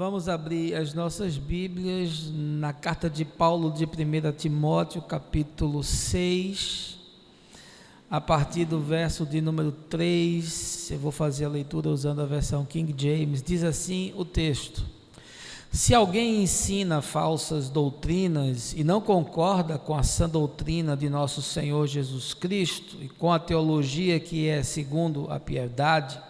Vamos abrir as nossas Bíblias na carta de Paulo de 1 Timóteo, capítulo 6, a partir do verso de número 3, eu vou fazer a leitura usando a versão King James. Diz assim o texto: se alguém ensina falsas doutrinas e não concorda com a sã doutrina de nosso Senhor Jesus Cristo e com a teologia que é segundo a piedade,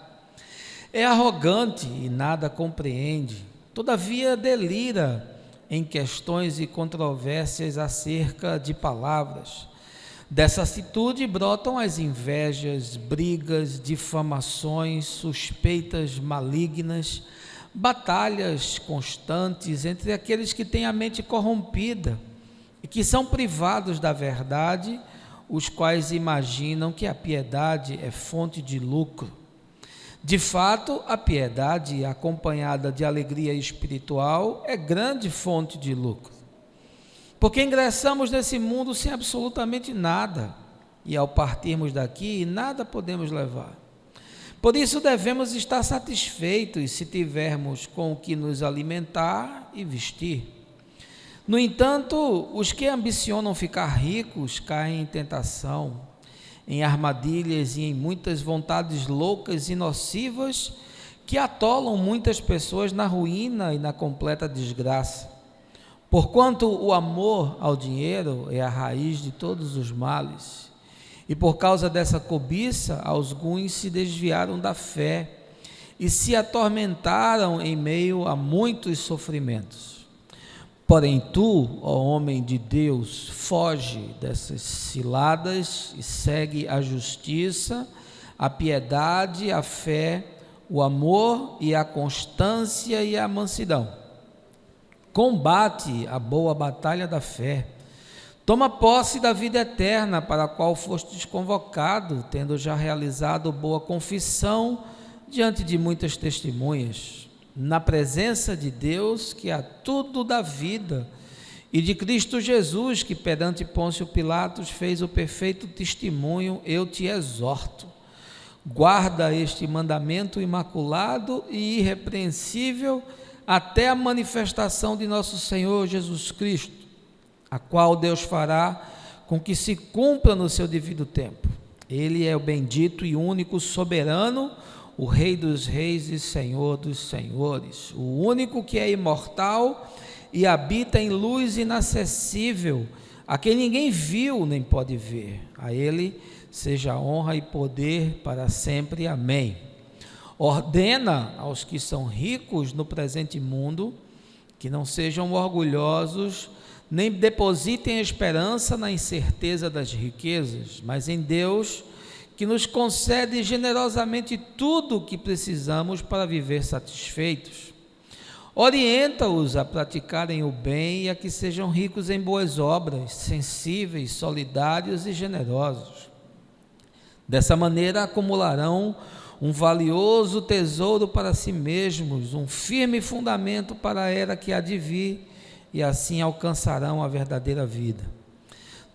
é arrogante e nada compreende, todavia delira em questões e controvérsias acerca de palavras. Dessa atitude brotam as invejas, brigas, difamações, suspeitas malignas, batalhas constantes entre aqueles que têm a mente corrompida e que são privados da verdade, os quais imaginam que a piedade é fonte de lucro. De fato, a piedade, acompanhada de alegria espiritual, é grande fonte de lucro. Porque ingressamos nesse mundo sem absolutamente nada, e ao partirmos daqui, nada podemos levar. Por isso devemos estar satisfeitos se tivermos com o que nos alimentar e vestir. No entanto, os que ambicionam ficar ricos caem em tentação, em armadilhas e em muitas vontades loucas e nocivas que atolam muitas pessoas na ruína e na completa desgraça. Porquanto o amor ao dinheiro é a raiz de todos os males, e por causa dessa cobiça, alguns se desviaram da fé e se atormentaram em meio a muitos sofrimentos. Porém tu, ó homem de Deus, foge dessas ciladas e segue a justiça, a piedade, a fé, o amor e a constância e a mansidão. Combate a boa batalha da fé. Toma posse da vida eterna para a qual fostes convocado, tendo já realizado boa confissão diante de muitas testemunhas. Na presença de Deus, que a tudo dá vida, e de Cristo Jesus, que perante Pôncio Pilatos fez o perfeito testemunho, eu te exorto. Guarda este mandamento imaculado e irrepreensível até a manifestação de nosso Senhor Jesus Cristo, a qual Deus fará com que se cumpra no seu devido tempo. Ele é o bendito e único soberano, o Rei dos reis e Senhor dos senhores, o único que é imortal e habita em luz inacessível, a quem ninguém viu nem pode ver. A Ele seja honra e poder para sempre. Amém. Ordena aos que são ricos no presente mundo que não sejam orgulhosos, nem depositem esperança na incerteza das riquezas, mas em Deus, que nos concede generosamente tudo o que precisamos para viver satisfeitos. Orienta-os a praticarem o bem e a que sejam ricos em boas obras, sensíveis, solidários e generosos. Dessa maneira acumularão um valioso tesouro para si mesmos, um firme fundamento para a era que há de vir, e assim alcançarão a verdadeira vida.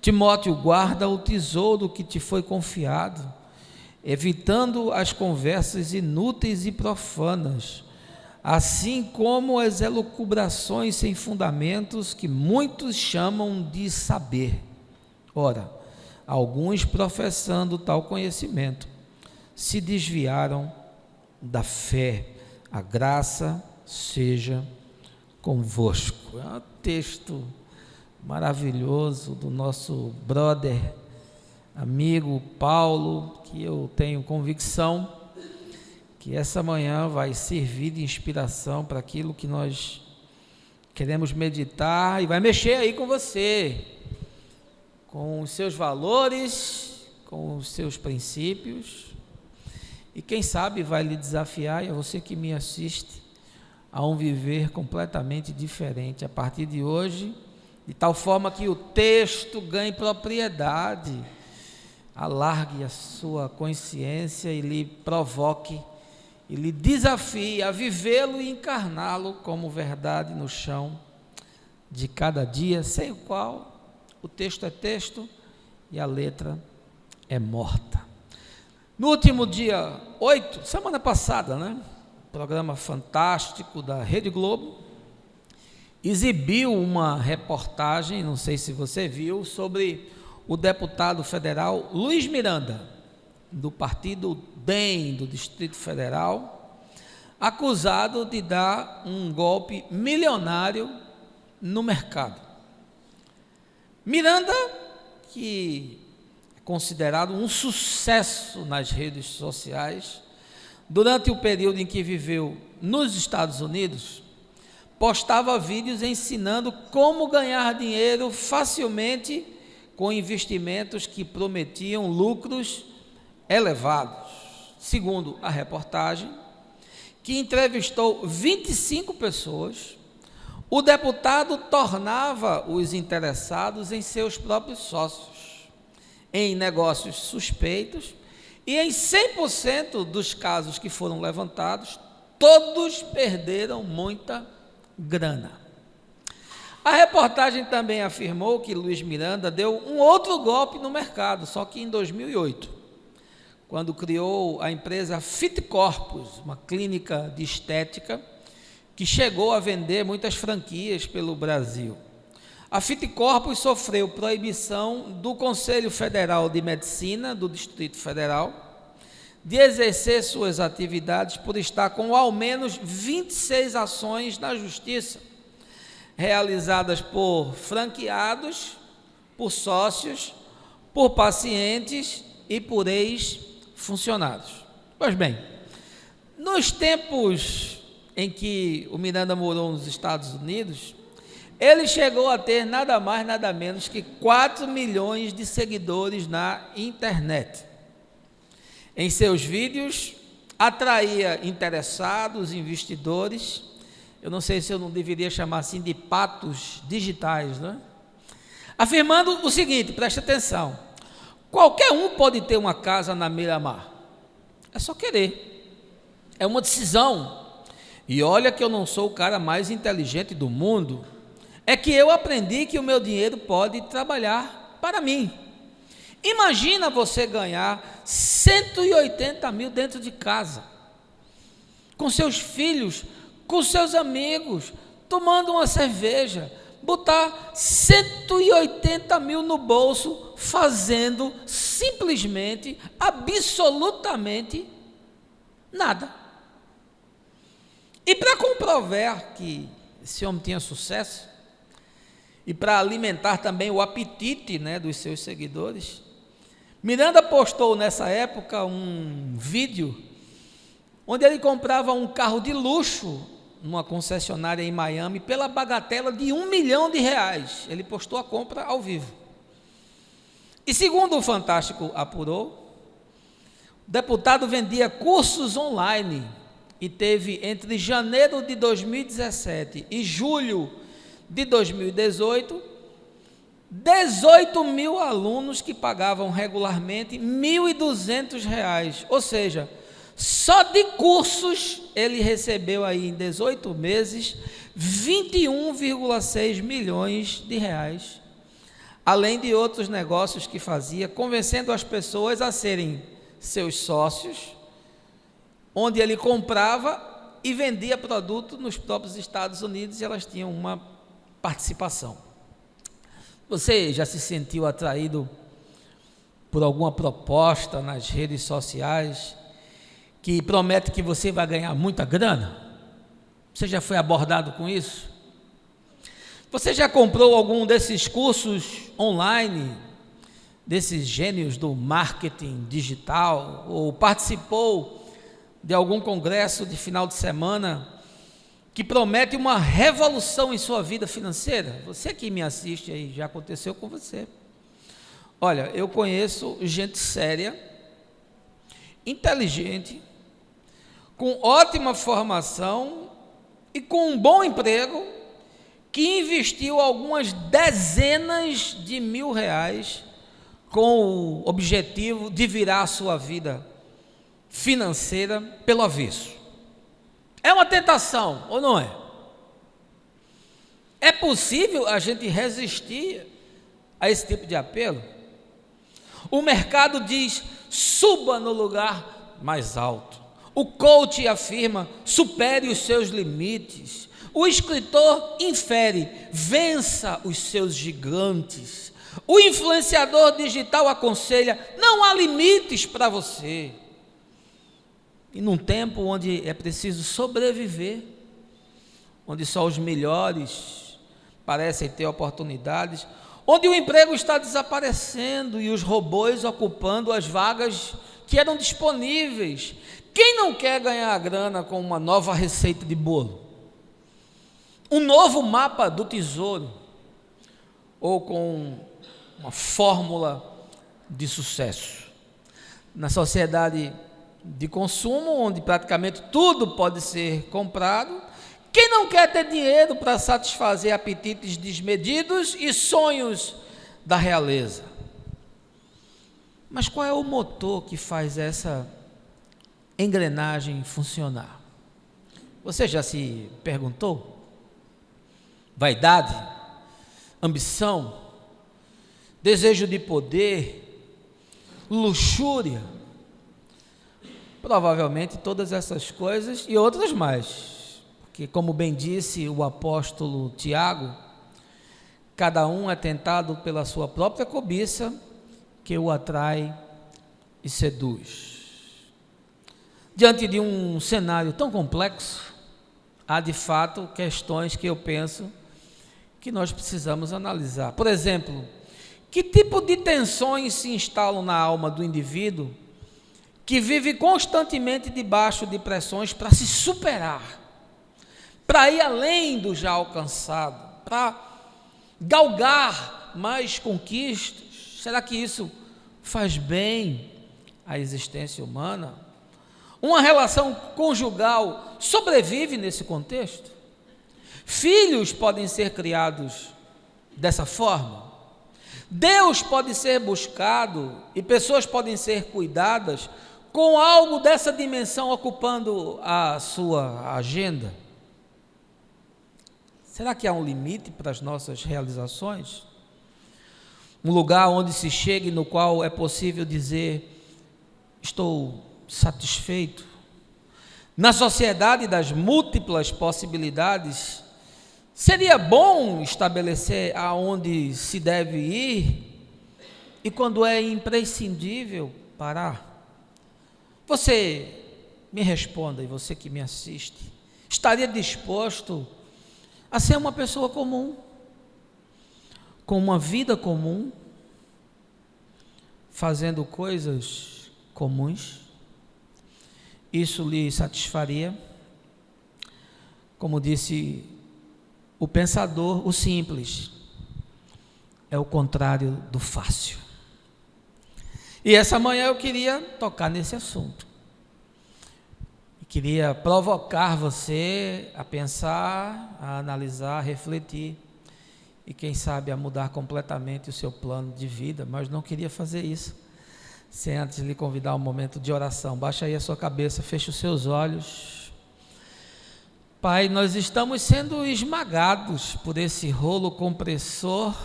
Timóteo, guarda o tesouro que te foi confiado, evitando as conversas inúteis e profanas, assim como as elucubrações sem fundamentos que muitos chamam de saber. Ora, alguns professando tal conhecimento se desviaram da fé. A graça seja convosco. É um texto maravilhoso do nosso brother, amigo Paulo, que eu tenho convicção que essa manhã vai servir de inspiração para aquilo que nós queremos meditar, e vai mexer aí com você, com os seus valores, com os seus princípios, e quem sabe vai lhe desafiar, e a você que me assiste, a um viver completamente diferente a partir de hoje, de tal forma que o texto ganhe propriedade, alargue a sua consciência e lhe provoque, e lhe desafie a vivê-lo e encarná-lo como verdade no chão de cada dia, sem o qual o texto é texto e a letra é morta. No último dia 8, semana passada, programa fantástico da Rede Globo, exibiu uma reportagem, não sei se você viu, sobre o deputado federal Luiz Miranda, do partido DEM, do Distrito Federal, acusado de dar um golpe milionário no mercado. Miranda, que é considerado um sucesso nas redes sociais, durante o período em que viveu nos Estados Unidos, postava vídeos ensinando como ganhar dinheiro facilmente com investimentos que prometiam lucros elevados. Segundo a reportagem, que entrevistou 25 pessoas, o deputado tornava os interessados em seus próprios sócios, em negócios suspeitos, e em 100% dos casos que foram levantados, todos perderam muita grana. A reportagem também afirmou que Luiz Miranda deu um outro golpe no mercado, só que em 2008, quando criou a empresa Fit Corpus, uma clínica de estética que chegou a vender muitas franquias pelo Brasil. A Fit Corpus sofreu proibição do Conselho Federal de Medicina do Distrito Federal de exercer suas atividades por estar com ao menos 26 ações na Justiça, realizadas por franqueados, por sócios, por pacientes e por ex-funcionários. Pois bem, nos tempos em que o Miranda morou nos Estados Unidos, ele chegou a ter nada mais, nada menos que 4 milhões de seguidores na internet. Em seus vídeos, atraía interessados, investidores, eu não sei se eu não deveria chamar assim de patos digitais, né? Afirmando o seguinte, preste atenção, qualquer um pode ter uma casa na Miramar, é só querer, é uma decisão. E olha que eu não sou o cara mais inteligente do mundo, é que eu aprendi que o meu dinheiro pode trabalhar para mim. Imagina você ganhar 180 mil dentro de casa, com seus filhos, com seus amigos, tomando uma cerveja, botar 180 mil no bolso, fazendo simplesmente, absolutamente nada. E para comprovar que esse homem tinha sucesso, e para alimentar também o apetite, né, dos seus seguidores, Miranda postou nessa época um vídeo onde ele comprava um carro de luxo numa concessionária em Miami pela bagatela de R$1 milhão. Ele postou a compra ao vivo. E segundo o Fantástico apurou, o deputado vendia cursos online e teve entre janeiro de 2017 e julho de 2018, 18 mil alunos que pagavam regularmente R$ 1.200, ou seja, só de cursos ele recebeu aí em 18 meses 21,6 milhões de reais, além de outros negócios que fazia, convencendo as pessoas a serem seus sócios, onde ele comprava e vendia produto nos próprios Estados Unidos e elas tinham uma participação. Você já se sentiu atraído por alguma proposta nas redes sociais que promete que você vai ganhar muita grana? Você já foi abordado com isso? Você já comprou algum desses cursos online, desses gênios do marketing digital, ou participou de algum congresso de final de semana que promete uma revolução em sua vida financeira? Você que me assiste aí, já aconteceu com você? Olha, eu conheço gente séria, inteligente, com ótima formação e com um bom emprego, que investiu algumas dezenas de mil reais com o objetivo de virar a sua vida financeira pelo avesso. É uma tentação, ou não é? É possível a gente resistir a esse tipo de apelo? O mercado diz, suba no lugar mais alto. O coach afirma: supere os seus limites. O escritor infere: vença os seus gigantes. O influenciador digital aconselha: não há limites para você. E num tempo onde é preciso sobreviver, onde só os melhores parecem ter oportunidades, onde o emprego está desaparecendo e os robôs ocupando as vagas que eram disponíveis, quem não quer ganhar grana com uma nova receita de bolo? Um novo mapa do tesouro? Ou com uma fórmula de sucesso? Na sociedade de consumo, onde praticamente tudo pode ser comprado, quem não quer ter dinheiro para satisfazer apetites desmedidos e sonhos da realeza? Mas qual é o motor que faz essa engrenagem funcionar? Você já se perguntou? Vaidade, ambição, desejo de poder, luxúria? Provavelmente todas essas coisas e outras mais, porque, como bem disse o apóstolo Tiago, cada um é tentado pela sua própria cobiça, que o atrai e seduz. Diante de um cenário tão complexo, há de fato questões que eu penso que nós precisamos analisar. Por exemplo, que tipo de tensões se instalam na alma do indivíduo que vive constantemente debaixo de pressões para se superar, para ir além do já alcançado, para galgar mais conquistas? Será que isso faz bem à existência humana? Uma relação conjugal sobrevive nesse contexto? Filhos podem ser criados dessa forma? Deus pode ser buscado e pessoas podem ser cuidadas com algo dessa dimensão ocupando a sua agenda? Será que há um limite para as nossas realizações? Um lugar onde se chegue, no qual é possível dizer: estou satisfeito? Na sociedade das múltiplas possibilidades, seria bom estabelecer aonde se deve ir e quando é imprescindível parar. Você me responda, e você que me assiste, estaria disposto a ser uma pessoa comum, com uma vida comum, fazendo coisas comuns? Isso lhe satisfaria? Como disse o pensador, o simples é o contrário do fácil. E essa manhã eu queria tocar nesse assunto. Queria provocar você a pensar, a analisar, a refletir e quem sabe a mudar completamente o seu plano de vida, mas não queria fazer isso sem antes lhe convidar a um momento de oração. Baixa aí a sua cabeça, feche os seus olhos. Pai, nós estamos sendo esmagados por esse rolo compressor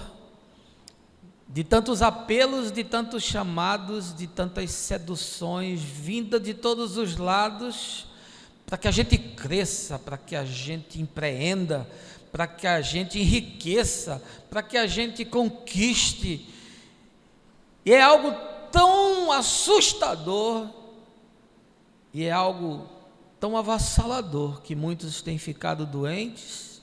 de tantos apelos, de tantos chamados, de tantas seduções, vinda de todos os lados, para que a gente cresça, para que a gente empreenda, para que a gente enriqueça, para que a gente conquiste. E é algo tão assustador, e é algo tão avassalador, que muitos têm ficado doentes,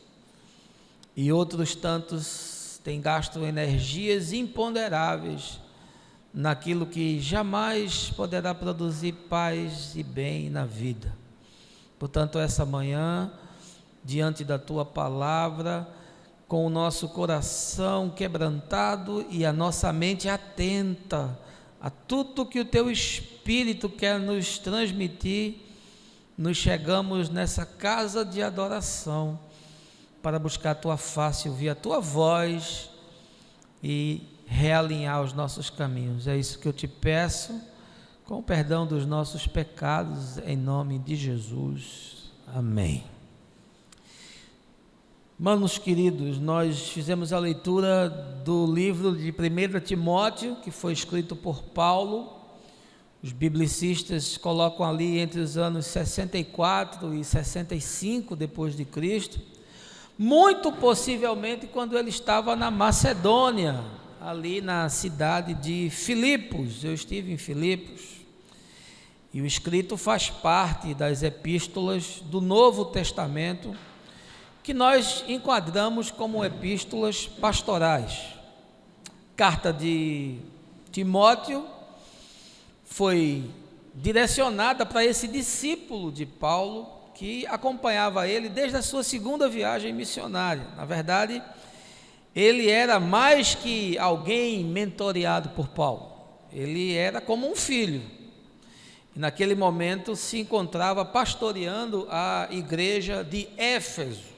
e outros tantos têm gasto energias imponderáveis naquilo que jamais poderá produzir paz e bem na vida. Portanto, essa manhã, diante da Tua palavra, com o nosso coração quebrantado e a nossa mente atenta a tudo que o Teu Espírito quer nos transmitir, nos chegamos nessa casa de adoração para buscar a Tua face, ouvir a Tua voz e realinhar os nossos caminhos. É isso que eu te peço, com o perdão dos nossos pecados, em nome de Jesus. Amém. Irmãos queridos, nós fizemos a leitura do livro de 1 Timóteo, que foi escrito por Paulo, Os biblicistas colocam ali entre os anos 64 e 65 depois de Cristo, muito possivelmente quando ele estava na Macedônia, ali na cidade de Filipos. Eu estive em Filipos, e o escrito faz parte das epístolas do Novo Testamento, que nós enquadramos como epístolas pastorais. Carta de Timóteo foi direcionada para esse discípulo de Paulo, que acompanhava ele desde a sua segunda viagem missionária. Na verdade, ele era mais que alguém mentoreado por Paulo, ele era como um filho, e naquele momento se encontrava pastoreando a igreja de Éfeso.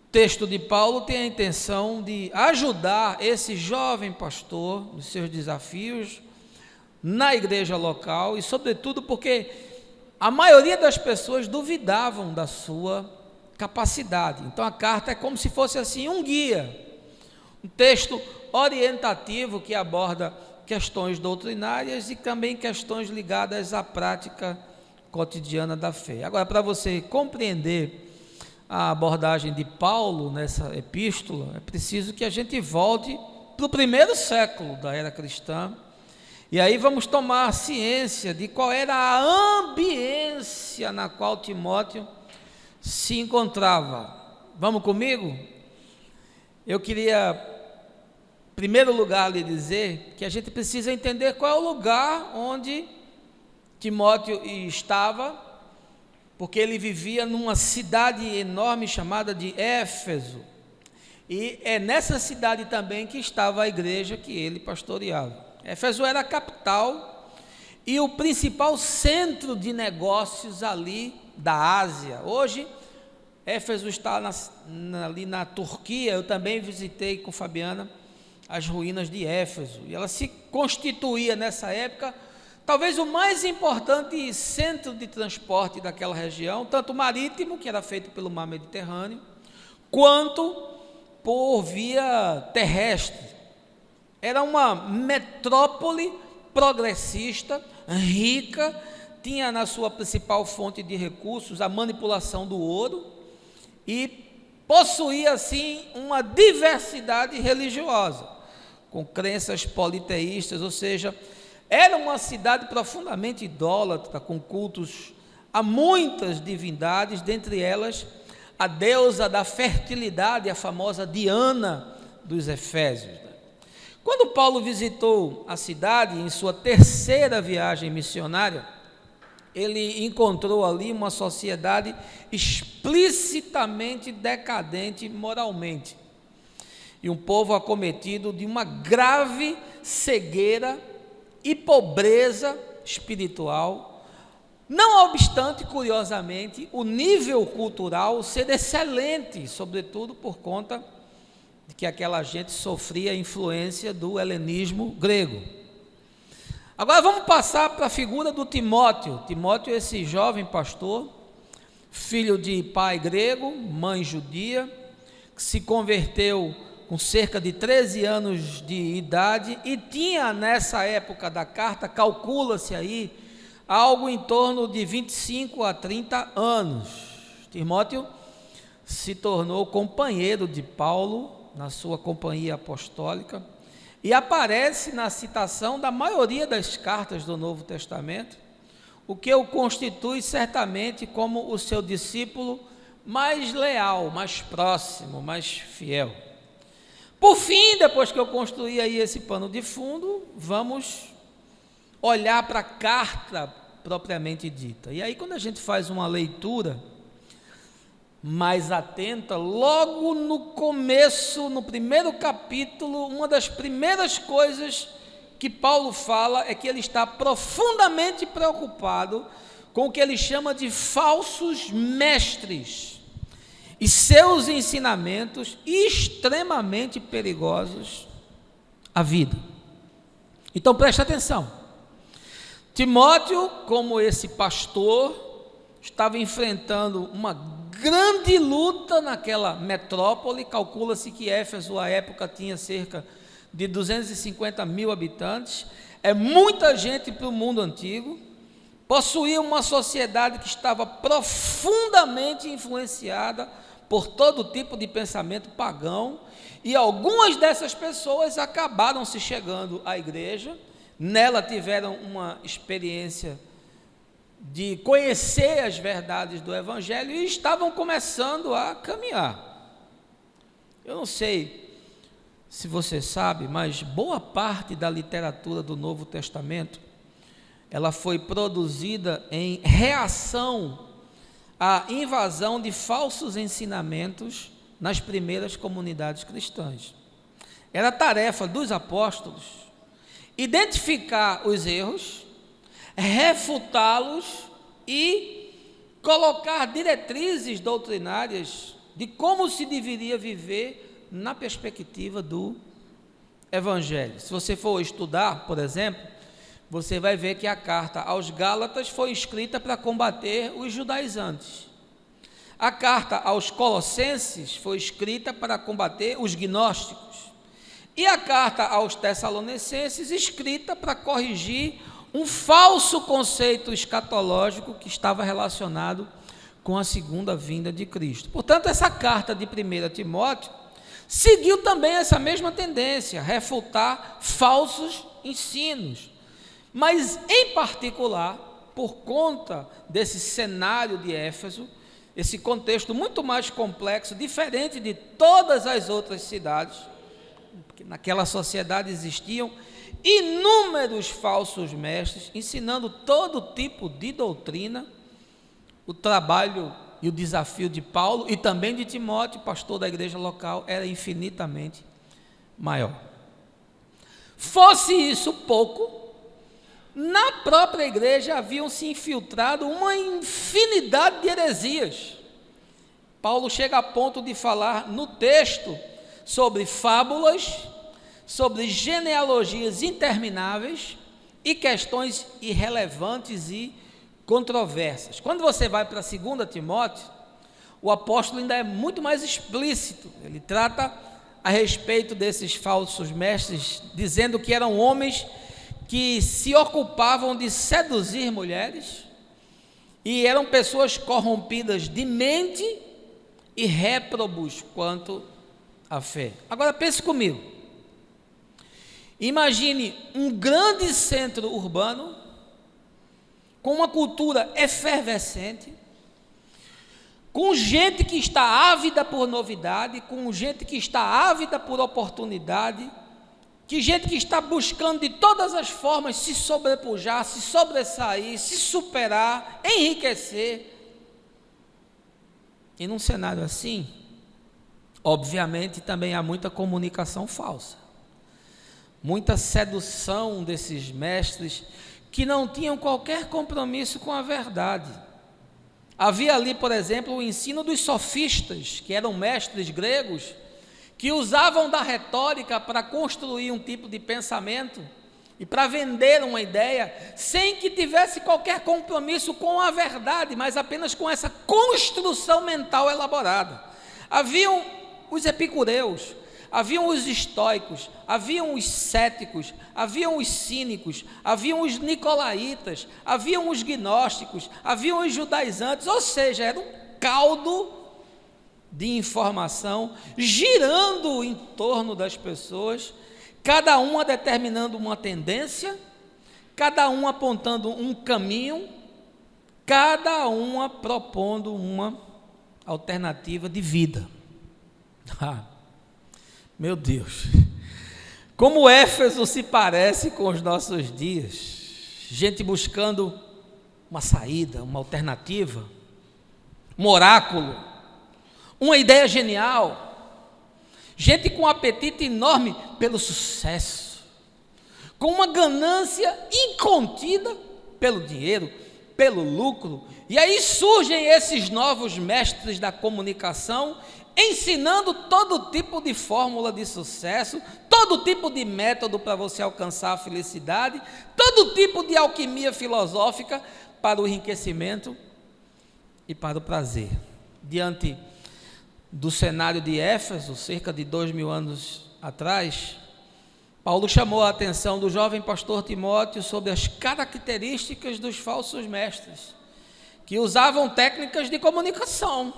O texto de Paulo tem a intenção de ajudar esse jovem pastor nos seus desafios na igreja local, e sobretudo porque a maioria das pessoas duvidavam da sua capacidade. Então a carta é como se fosse assim um guia, um texto orientativo que aborda questões doutrinárias e também questões ligadas à prática cotidiana da fé. Agora, para você compreender a abordagem de Paulo nessa epístola, é preciso que a gente volte para o primeiro século da era cristã, e aí vamos tomar ciência de qual era a ambiência na qual Timóteo se encontrava. Vamos comigo? Eu queria, em primeiro lugar, lhe dizer que a gente precisa entender qual é o lugar onde Timóteo estava, porque ele vivia numa cidade enorme chamada de Éfeso, e é nessa cidade também que estava a igreja que ele pastoreava. Éfeso era a capital e o principal centro de negócios ali da Ásia. Hoje, Éfeso está ali na Turquia. Eu também visitei com Fabiana as ruínas de Éfeso, e ela se constituía nessa época talvez o mais importante centro de transporte daquela região, tanto marítimo, que era feito pelo mar Mediterrâneo, quanto por via terrestre. Era uma metrópole progressista, rica, tinha na sua principal fonte de recursos a manipulação do ouro, e possuía assim uma diversidade religiosa, com crenças politeístas, ou seja, era uma cidade profundamente idólatra, com cultos a muitas divindades, dentre elas a deusa da fertilidade, a famosa Diana dos Efésios. Quando Paulo visitou a cidade em sua terceira viagem missionária, ele encontrou ali uma sociedade explicitamente decadente moralmente, e um povo acometido de uma grave cegueira e pobreza espiritual, não obstante, curiosamente, o nível cultural ser excelente, sobretudo por conta de que aquela gente sofria a influência do helenismo grego. Agora vamos passar para a figura do Timóteo. Timóteo é esse jovem pastor, filho de pai grego, mãe judia, que se converteu com cerca de 13 anos de idade, e tinha nessa época da carta, calcula-se aí, algo em torno de 25 a 30 anos. Timóteo se tornou companheiro de Paulo na sua companhia apostólica, e aparece na citação da maioria das cartas do Novo Testamento, o que o constitui certamente como o seu discípulo mais leal, mais próximo, mais fiel. Por fim, depois que eu construí aí esse pano de fundo, vamos olhar para a carta propriamente dita. E aí, quando a gente faz uma leitura mais atenta, logo no começo, no primeiro capítulo, uma das primeiras coisas que Paulo fala é que ele está profundamente preocupado com o que ele chama de falsos mestres e seus ensinamentos extremamente perigosos à vida. Então preste atenção. Timóteo, como esse pastor, estava enfrentando uma grande luta naquela metrópole. Calcula-se que Éfeso à época tinha cerca de 250 mil habitantes. É muita gente para o mundo antigo, possuía uma sociedade que estava profundamente influenciada por todo tipo de pensamento pagão, e algumas dessas pessoas acabaram se chegando à igreja, nela tiveram uma experiência de conhecer as verdades do Evangelho e estavam começando a caminhar. Eu não sei se você sabe, mas boa parte da literatura do Novo Testamento, ela foi produzida em reação à invasão de falsos ensinamentos nas primeiras comunidades cristãs. Era tarefa dos apóstolos identificar os erros, refutá-los e colocar diretrizes doutrinárias de como se deveria viver na perspectiva do Evangelho. Se você for estudar, por exemplo, você vai ver que a carta aos Gálatas foi escrita para combater os judaizantes. A carta aos Colossenses foi escrita para combater os gnósticos. E a carta aos Tessalonicenses escrita para corrigir um falso conceito escatológico que estava relacionado com a segunda vinda de Cristo. Portanto, essa carta de 1 Timóteo seguiu também essa mesma tendência, refutar falsos ensinos. Mas, em particular, por conta desse cenário de Éfeso, esse contexto muito mais complexo, diferente de todas as outras cidades, porque naquela sociedade existiam inúmeros falsos mestres, ensinando todo tipo de doutrina. O trabalho e o desafio de Paulo e também de Timóteo, pastor da igreja local, era infinitamente maior. Fosse isso pouco, na própria igreja haviam se infiltrado uma infinidade de heresias. Paulo chega a ponto de falar no texto sobre fábulas, sobre genealogias intermináveis e questões irrelevantes e controversas. Quando você vai para 2 Timóteo, o apóstolo ainda é muito mais explícito. Ele trata a respeito desses falsos mestres, dizendo que eram homens que se ocupavam de seduzir mulheres e eram pessoas corrompidas de mente e réprobos quanto à fé. Agora pense comigo. Imagine um grande centro urbano com uma cultura efervescente, com gente que está ávida por novidade, com gente que está ávida por oportunidade, que gente que está buscando de todas as formas se sobrepujar, se sobressair, se superar, enriquecer. E num cenário assim, obviamente também há muita comunicação falsa, muita sedução desses mestres que não tinham qualquer compromisso com a verdade. Havia ali, por exemplo, o ensino dos sofistas, que eram mestres gregos, que usavam da retórica para construir um tipo de pensamento e para vender uma ideia, sem que tivesse qualquer compromisso com a verdade, mas apenas com essa construção mental elaborada. Haviam os epicureus, haviam os estoicos, haviam os céticos, haviam os cínicos, haviam os nicolaítas, haviam os gnósticos, haviam os judaizantes, ou seja, era um caldo de informação girando em torno das pessoas, cada uma determinando uma tendência, cada um apontando um caminho, cada uma propondo uma alternativa de vida. Meu Deus, como Éfeso se parece com os nossos dias, gente buscando uma saída, uma alternativa, um oráculo, uma ideia genial, gente com um apetite enorme pelo sucesso, com uma ganância incontida pelo dinheiro, pelo lucro, e aí surgem esses novos mestres da comunicação, ensinando todo tipo de fórmula de sucesso, todo tipo de método para você alcançar a felicidade, todo tipo de alquimia filosófica para o enriquecimento e para o prazer. Diante do cenário de Éfeso, cerca de 2000 anos atrás, Paulo chamou a atenção do jovem pastor Timóteo sobre as características dos falsos mestres, que usavam técnicas de comunicação,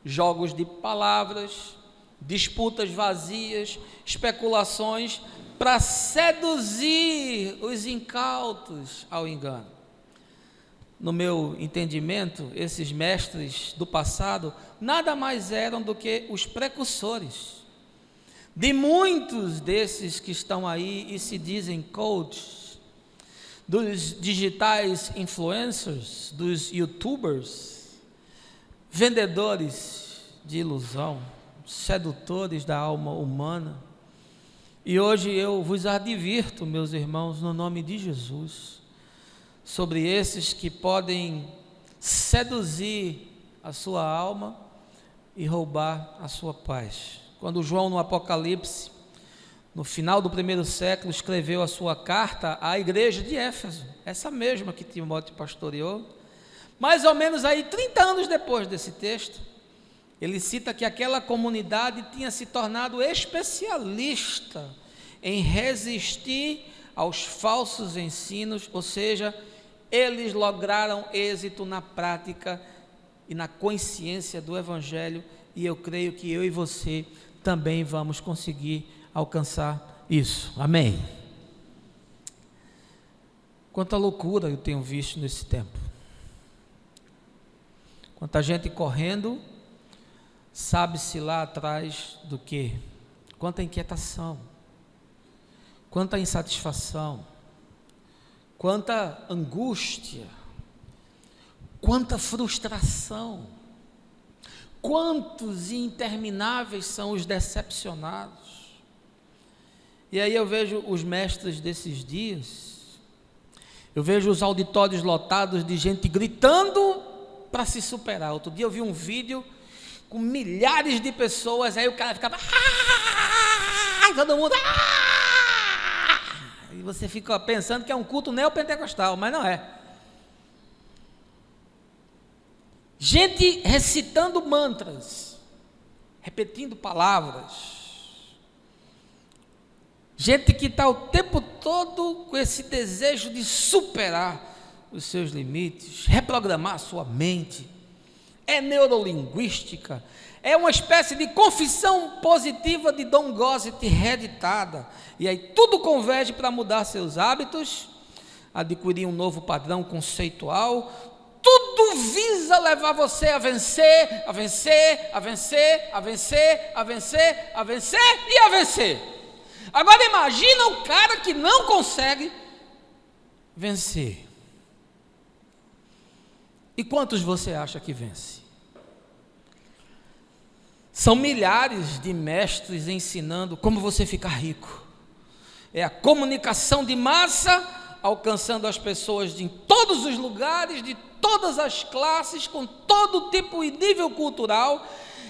jogos de palavras, disputas vazias, especulações, para seduzir os incautos ao engano. No meu entendimento, esses mestres do passado nada mais eram do que os precursores de muitos desses que estão aí e se dizem coaches, dos digitais influencers, dos youtubers, vendedores de ilusão, sedutores da alma humana. E hoje eu vos advirto, meus irmãos, no nome de Jesus, sobre esses que podem seduzir a sua alma e roubar a sua paz. Quando João, no Apocalipse, no final do 1º século, escreveu a sua carta à igreja de Éfeso, essa mesma que Timóteo pastoreou, mais ou menos aí 30 anos depois desse texto, ele cita que aquela comunidade tinha se tornado especialista em resistir aos falsos ensinos, ou seja, eles lograram êxito na prática e na consciência do Evangelho, e eu creio que eu e você também vamos conseguir alcançar isso. Amém? Quanta loucura eu tenho visto nesse tempo. Quanta gente correndo, sabe-se lá atrás do quê? Quanta inquietação, quanta insatisfação, quanta angústia, quanta frustração. Quantos intermináveis são os decepcionados. E aí eu vejo os mestres desses dias, eu vejo os auditórios lotados de gente gritando para se superar. Outro dia eu vi um vídeo com milhares de pessoas, aí o cara ficava e todo mundo e você fica pensando que é um culto neopentecostal, mas não é. Gente recitando mantras, repetindo palavras, gente que está o tempo todo com esse desejo de superar os seus limites, reprogramar a sua mente, é neurolinguística, é uma espécie de confissão positiva de Don Gossett reeditada, e aí tudo converge para mudar seus hábitos, adquirir um novo padrão conceitual. Tudo visa levar você a vencer, a vencer, a vencer, a vencer, a vencer, a vencer e a vencer. Agora imagina o cara que não consegue vencer. E quantos você acha que vence? São milhares de mestres ensinando como você ficar rico. É a comunicação de massa alcançando as pessoas em todos os lugares, de todas as classes, com todo tipo e nível cultural.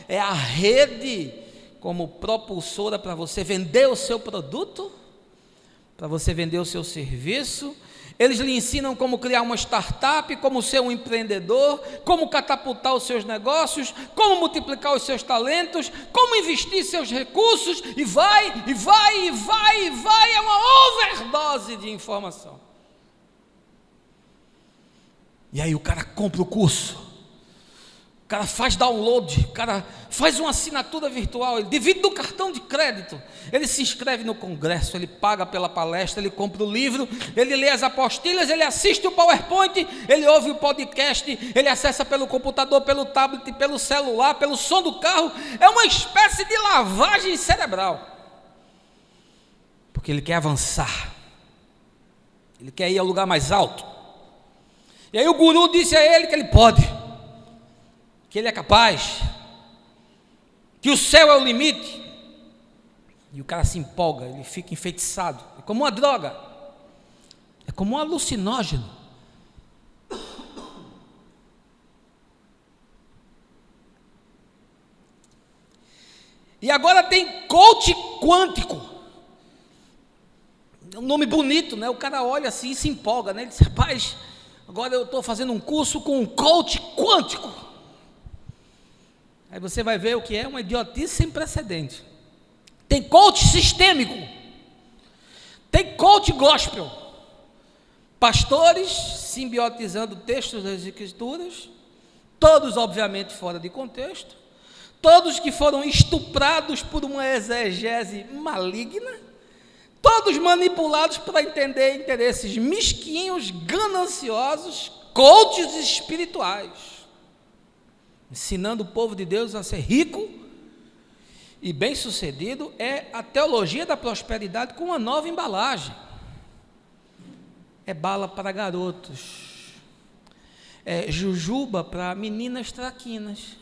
É a rede como propulsora para você vender o seu produto, para você vender o seu serviço. Eles lhe ensinam como criar uma startup, como ser um empreendedor, como catapultar os seus negócios, como multiplicar os seus talentos, como investir seus recursos, e vai, é uma overdose de informação. E aí o cara compra o curso, o cara faz download, o cara faz uma assinatura virtual, ele divide no cartão de crédito, ele se inscreve no congresso, ele paga pela palestra, ele compra o livro, ele lê as apostilhas, ele assiste o PowerPoint, ele ouve o podcast, ele acessa pelo computador, pelo tablet, pelo celular, pelo som do carro. É uma espécie de lavagem cerebral, porque ele quer avançar, ele quer ir ao lugar mais alto. E aí o guru disse a ele que ele pode, que ele é capaz, que o céu é o limite. E o cara se empolga, ele fica enfeitiçado. É como uma droga, é como um alucinógeno. E agora tem coach quântico. É um nome bonito, né? O cara olha assim e se empolga, né? Ele diz: rapaz, agora eu estou fazendo um curso com um coach quântico. Aí você vai ver o que é uma idiotice sem precedente. Tem coach sistêmico. Tem coach gospel, pastores simbiotizando textos das Escrituras, todos obviamente fora de contexto, todos que foram estuprados por uma exegese maligna, todos manipulados para entender interesses mesquinhos, gananciosos, coaches espirituais, ensinando o povo de Deus a ser rico e bem-sucedido. É a teologia da prosperidade com uma nova embalagem. É bala para garotos, é jujuba para meninas traquinas,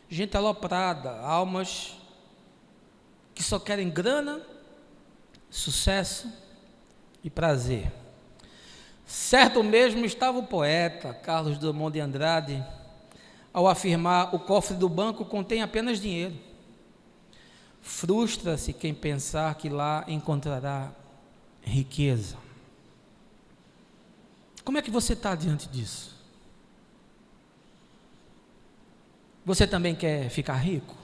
gente aloprada, almas que só querem grana, sucesso e prazer. Certo mesmo estava o poeta Carlos Drummond de Andrade ao afirmar: o cofre do banco contém apenas dinheiro. Frustra-se quem pensar que lá encontrará riqueza. Como é que você está diante disso? Você também quer ficar rico?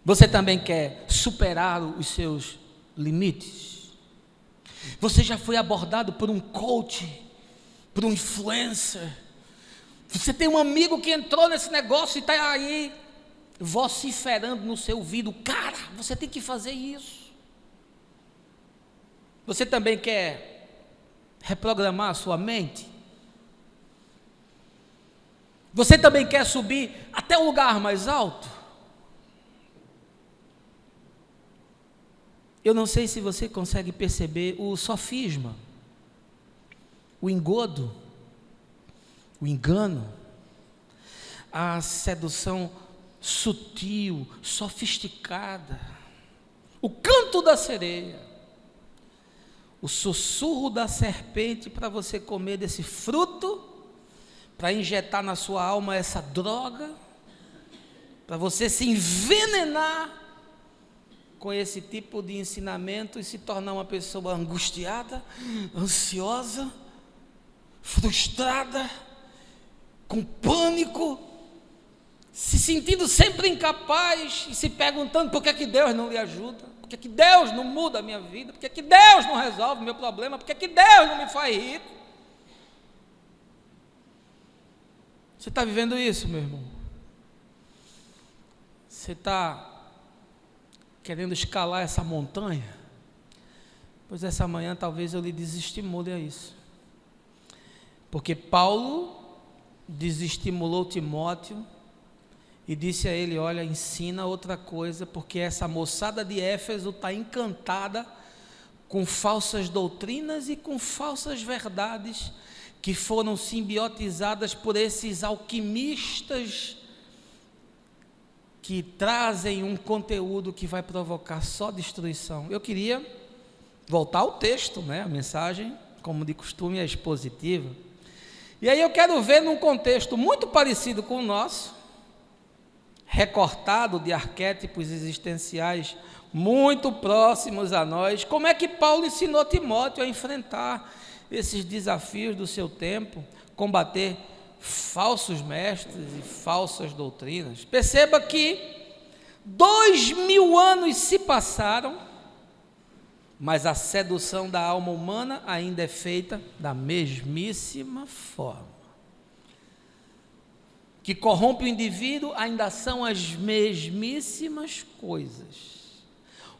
Você também quer superar os seus limites? Você já foi abordado por um coach, por um influencer? Você tem um amigo que entrou nesse negócio e está aí vociferando no seu ouvido: cara, você tem que fazer isso. Você também quer reprogramar a sua mente? Você também quer subir até o lugar mais alto? Eu não sei se você consegue perceber o sofisma, o engodo, o engano, a sedução sutil, sofisticada, o canto da sereia, o sussurro da serpente para você comer desse fruto, para injetar na sua alma essa droga, para você se envenenar com esse tipo de ensinamento e se tornar uma pessoa angustiada, ansiosa, frustrada, com pânico, se sentindo sempre incapaz e se perguntando: por que é que Deus não lhe ajuda? Por que é que Deus não muda a minha vida? Por que é que Deus não resolve o meu problema? Por que é que Deus não me faz rico? Você está vivendo isso, meu irmão? Você está querendo escalar essa montanha? Pois essa manhã talvez eu lhe desestimule a isso. Porque Paulo desestimulou Timóteo e disse a ele: olha, ensina outra coisa, porque essa moçada de Éfeso está encantada com falsas doutrinas e com falsas verdades que foram simbiotizadas por esses alquimistas que trazem um conteúdo que vai provocar só destruição. Eu queria voltar ao texto, né? A mensagem, como de costume, é expositiva. E aí eu quero ver num contexto muito parecido com o nosso, recortado de arquétipos existenciais muito próximos a nós, como é que Paulo ensinou Timóteo a enfrentar esses desafios do seu tempo, combater falsos mestres e falsas doutrinas. Perceba que 2000 anos se passaram, mas a sedução da alma humana ainda é feita da mesmíssima forma. Que corrompe o indivíduo ainda são as mesmíssimas coisas.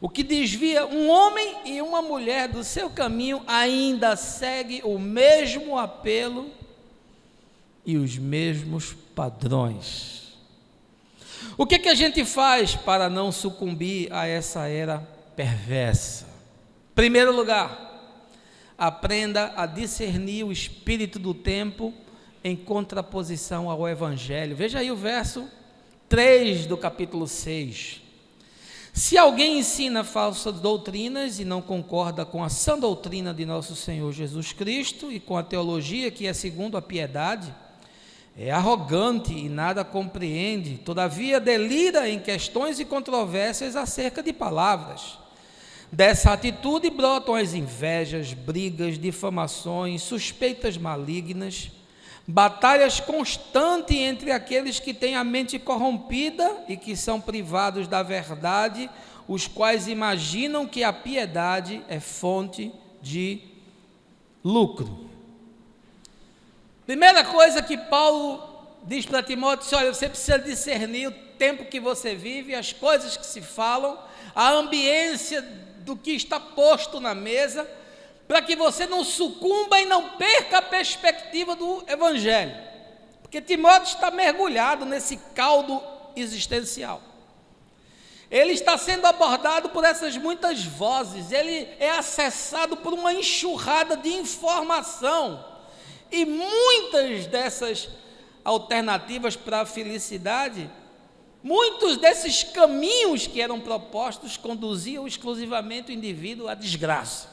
O que desvia um homem e uma mulher do seu caminho ainda segue o mesmo apelo e os mesmos padrões. O que a gente faz para não sucumbir a essa era perversa? Em primeiro lugar, aprenda a discernir o espírito do tempo em contraposição ao Evangelho. Veja aí o verso 3 do capítulo 6. Se alguém ensina falsas doutrinas e não concorda com a sã doutrina de nosso Senhor Jesus Cristo e com a teologia que é segundo a piedade, é arrogante e nada compreende, todavia delira em questões e controvérsias acerca de palavras. Dessa atitude brotam as invejas, brigas, difamações, suspeitas malignas, batalhas constantes entre aqueles que têm a mente corrompida e que são privados da verdade os quais imaginam que a piedade é fonte de lucro. Primeira coisa que Paulo diz para Timóteo: olha, você precisa discernir o tempo que você vive, as coisas que se falam, a ambiência do que está posto na mesa, para que você não sucumba e não perca a perspectiva do Evangelho, porque Timóteo está mergulhado nesse caldo existencial. Ele está sendo abordado por essas muitas vozes, ele é acessado por uma enxurrada de informação, e muitas dessas alternativas para a felicidade, muitos desses caminhos que eram propostos conduziam exclusivamente o indivíduo à desgraça.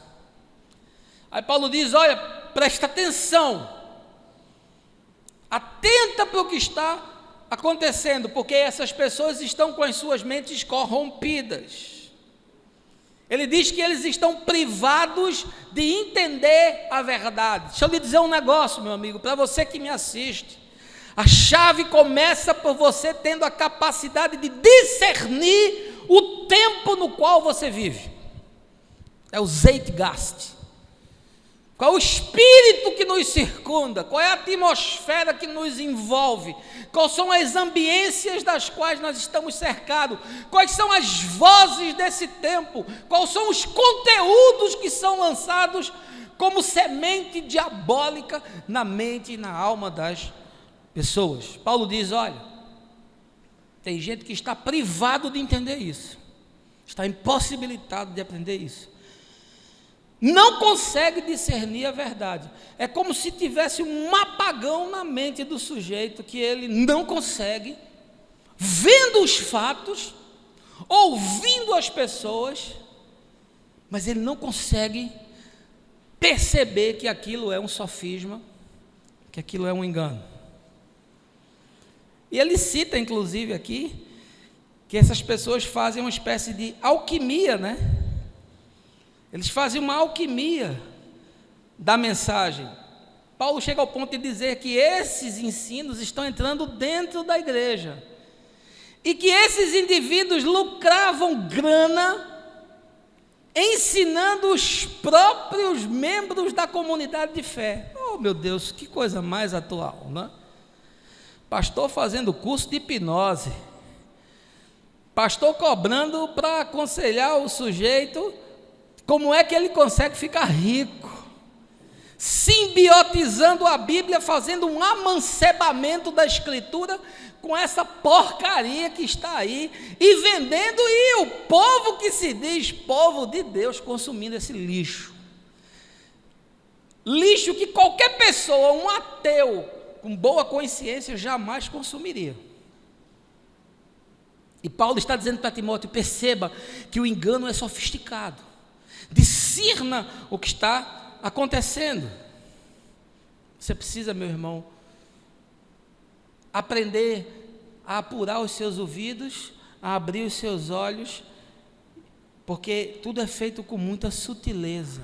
Aí Paulo diz: olha, presta atenção, atenta para o que está acontecendo, porque essas pessoas estão com as suas mentes corrompidas. Ele diz que eles estão privados de entender a verdade. Deixa eu lhe dizer um negócio, meu amigo, para você que me assiste: a chave começa por você tendo a capacidade de discernir o tempo no qual você vive. É o Zeitgeist. Qual é o espírito que nos circunda? Qual é a atmosfera que nos envolve? Quais são as ambiências das quais nós estamos cercados? Quais são as vozes desse tempo? Quais são os conteúdos que são lançados como semente diabólica na mente e na alma das pessoas? Paulo diz: olha, tem gente que está privado de entender isso, está impossibilitado de aprender isso, não consegue discernir a verdade. É como se tivesse um apagão na mente do sujeito, que ele não consegue, vendo os fatos, ouvindo as pessoas, mas ele não consegue perceber que aquilo é um sofisma, que aquilo é um engano. E ele cita, inclusive, aqui, que essas pessoas fazem uma espécie de alquimia, né? Eles fazem uma alquimia da mensagem. Paulo chega ao ponto de dizer que esses ensinos estão entrando dentro da igreja, e que esses indivíduos lucravam grana ensinando os próprios membros da comunidade de fé. Oh, meu Deus, que coisa mais atual, não é? Pastor fazendo curso de hipnose, pastor cobrando para aconselhar o sujeito como é que ele consegue ficar rico, simbiotizando a Bíblia, fazendo um amancebamento da Escritura com essa porcaria que está aí, e vendendo, e o povo que se diz povo de Deus consumindo esse lixo. Lixo que qualquer pessoa, um ateu com boa consciência, jamais consumiria. E Paulo está dizendo para Timóteo: perceba que o engano é sofisticado, discirna o que está acontecendo. Você precisa, meu irmão, aprender a apurar os seus ouvidos, a abrir os seus olhos, porque tudo é feito com muita sutileza.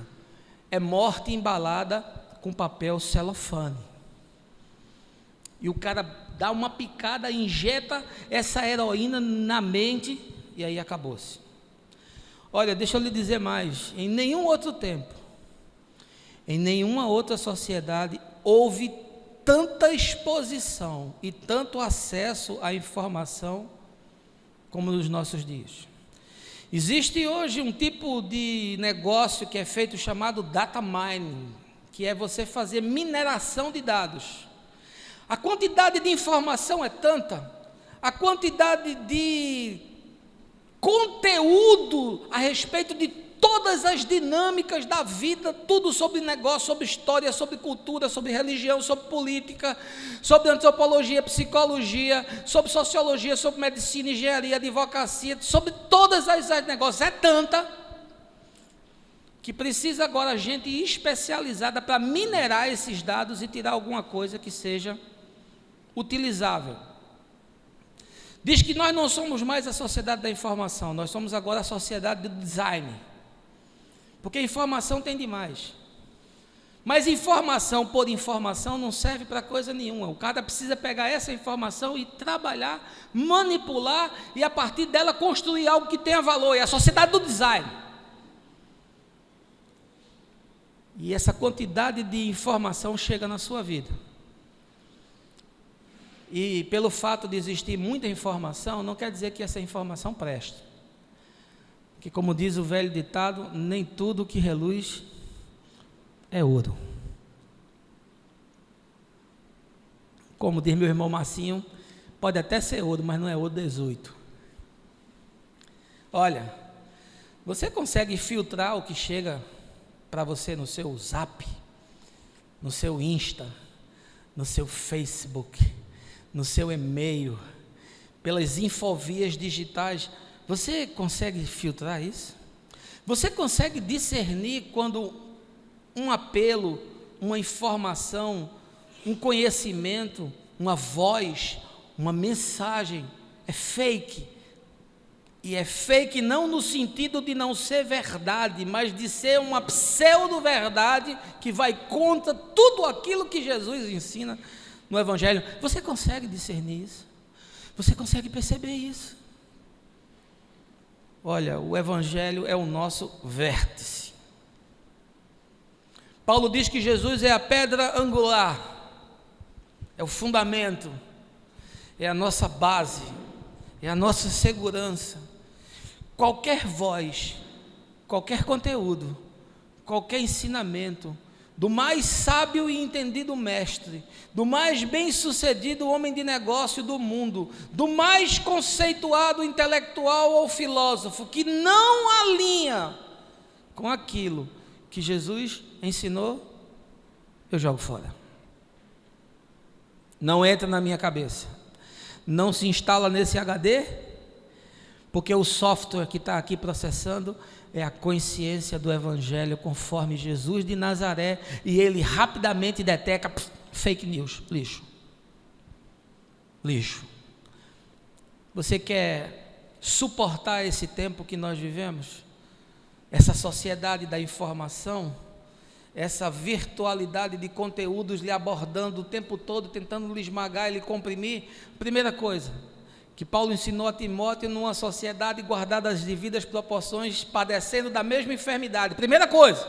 É morte embalada com papel celofane, e o cara dá uma picada, injeta essa heroína na mente, e aí acabou-se. Olha, deixa eu lhe dizer mais: em nenhum outro tempo, em nenhuma outra sociedade houve tanta exposição e tanto acesso à informação como nos nossos dias. Existe hoje um tipo de negócio que é feito, chamado data mining, que é você fazer mineração de dados. A quantidade de informação é tanta, a quantidade de conteúdo a respeito de todas as dinâmicas da vida, tudo sobre negócio, sobre história, sobre cultura, sobre religião, sobre política, sobre antropologia, psicologia, sobre sociologia, sobre medicina, engenharia, advocacia, sobre todas as negócios. É tanta que precisa agora gente especializada para minerar esses dados e tirar alguma coisa que seja utilizável. Diz que nós não somos mais a sociedade da informação, nós somos agora a sociedade do design, porque informação tem demais. Mas informação por informação não serve para coisa nenhuma. O cara precisa pegar essa informação e trabalhar, manipular e a partir dela construir algo que tenha valor. É a sociedade do design. E essa quantidade de informação chega na sua vida. E pelo fato de existir muita informação, não quer dizer que essa informação preste. Que, como diz o velho ditado, nem tudo que reluz é ouro. Como diz meu irmão Marcinho, pode até ser ouro, mas não é ouro 18. Olha, você consegue filtrar o que chega para você no seu Zap, no seu Insta, no seu Facebook, no seu e-mail, pelas infovias digitais? Você consegue filtrar isso? Você consegue discernir quando um apelo, uma informação, um conhecimento, uma voz, uma mensagem é fake? E é fake não no sentido de não ser verdade, mas de ser uma pseudo-verdade que vai contra tudo aquilo que Jesus ensina no Evangelho. Você consegue discernir isso? Você consegue perceber isso? Olha, o Evangelho é o nosso vértice. Paulo diz que Jesus é a pedra angular, é o fundamento, é a nossa base, é a nossa segurança. Qualquer voz, qualquer conteúdo, qualquer ensinamento, do mais sábio e entendido mestre, do mais bem-sucedido homem de negócio do mundo, do mais conceituado intelectual ou filósofo, que não alinha com aquilo que Jesus ensinou, eu jogo fora. Não entra na minha cabeça, não se instala nesse HD, porque o software que está aqui processando é a consciência do Evangelho conforme Jesus de Nazaré, e ele rapidamente detecta fake news, lixo. Você quer suportar esse tempo que nós vivemos? Essa sociedade da informação, essa virtualidade de conteúdos lhe abordando o tempo todo, tentando lhe esmagar e lhe comprimir? Primeira coisa que Paulo ensinou a Timóteo, numa sociedade guardada as devidas proporções, padecendo da mesma enfermidade. Primeira coisa,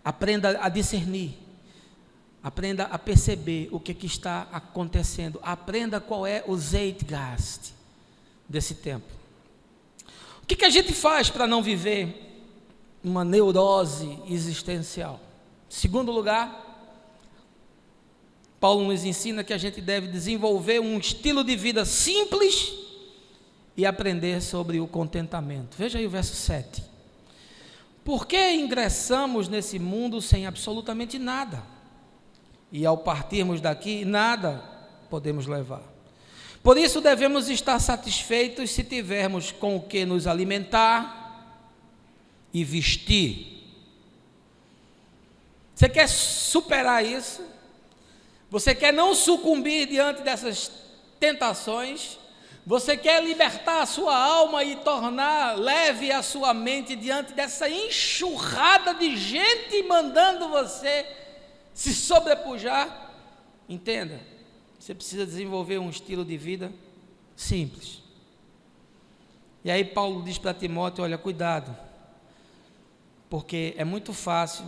aprenda a discernir, aprenda a perceber o que está acontecendo, aprenda qual é o zeitgeist desse tempo. O que a gente faz para não viver uma neurose existencial? Segundo lugar, Paulo nos ensina que a gente deve desenvolver um estilo de vida simples e aprender sobre o contentamento. Veja aí o verso 7. Por que ingressamos nesse mundo sem absolutamente nada? E ao partirmos daqui, nada podemos levar. Por isso devemos estar satisfeitos se tivermos com o que nos alimentar e vestir. Você quer superar isso? Você quer não sucumbir diante dessas tentações? Você quer libertar a sua alma e tornar leve a sua mente diante dessa enxurrada de gente mandando você se sobrepujar? Entenda, você precisa desenvolver um estilo de vida simples. E aí Paulo diz para Timóteo, olha, cuidado, porque é muito fácil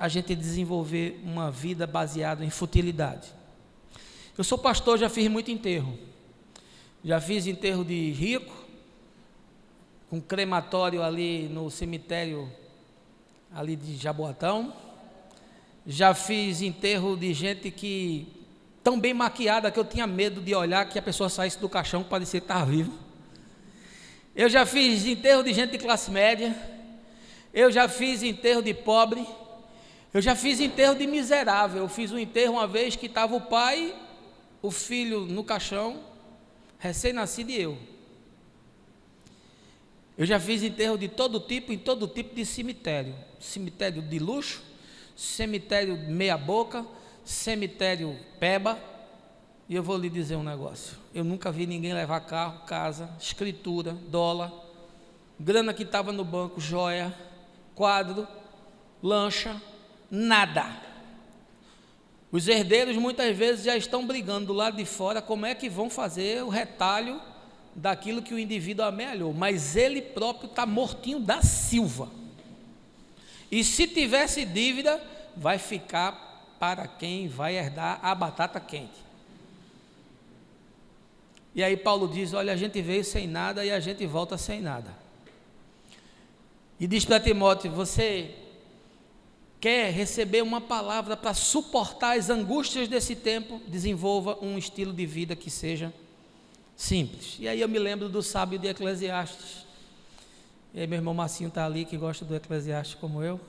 a gente desenvolver uma vida baseada em futilidade. Eu sou pastor, já fiz muito enterro. Já fiz enterro de rico, com crematório ali no cemitério ali de Jaboatão. Já fiz enterro de gente que tão bem maquiada que eu tinha medo de olhar, que a pessoa saísse do caixão que parecia que estava vivo. Eu já fiz enterro de gente de classe média. Eu já fiz enterro de pobre. Eu já fiz enterro de miserável. Eu fiz um enterro uma vez que estava o pai, o filho no caixão, recém-nascido, e eu. Eu já fiz enterro de todo tipo, em todo tipo de cemitério. Cemitério de luxo, cemitério meia boca, cemitério peba. E eu vou lhe dizer um negócio. Eu nunca vi ninguém levar carro, casa, escritura, dólar, grana que estava no banco, joia, quadro, lancha, nada. Os herdeiros muitas vezes já estão brigando do lado de fora como é que vão fazer o retalho daquilo que o indivíduo amealhou, mas ele próprio está mortinho da silva. E se tivesse dívida, vai ficar para quem vai herdar a batata quente. E aí Paulo diz, olha, a gente veio sem nada e a gente volta sem nada. E diz para Timóteo, você quer receber uma palavra para suportar as angústias desse tempo? Desenvolva um estilo de vida que seja simples. E aí eu me lembro do sábio de Eclesiastes. E aí meu irmão Marcinho está ali, que gosta do Eclesiastes como eu.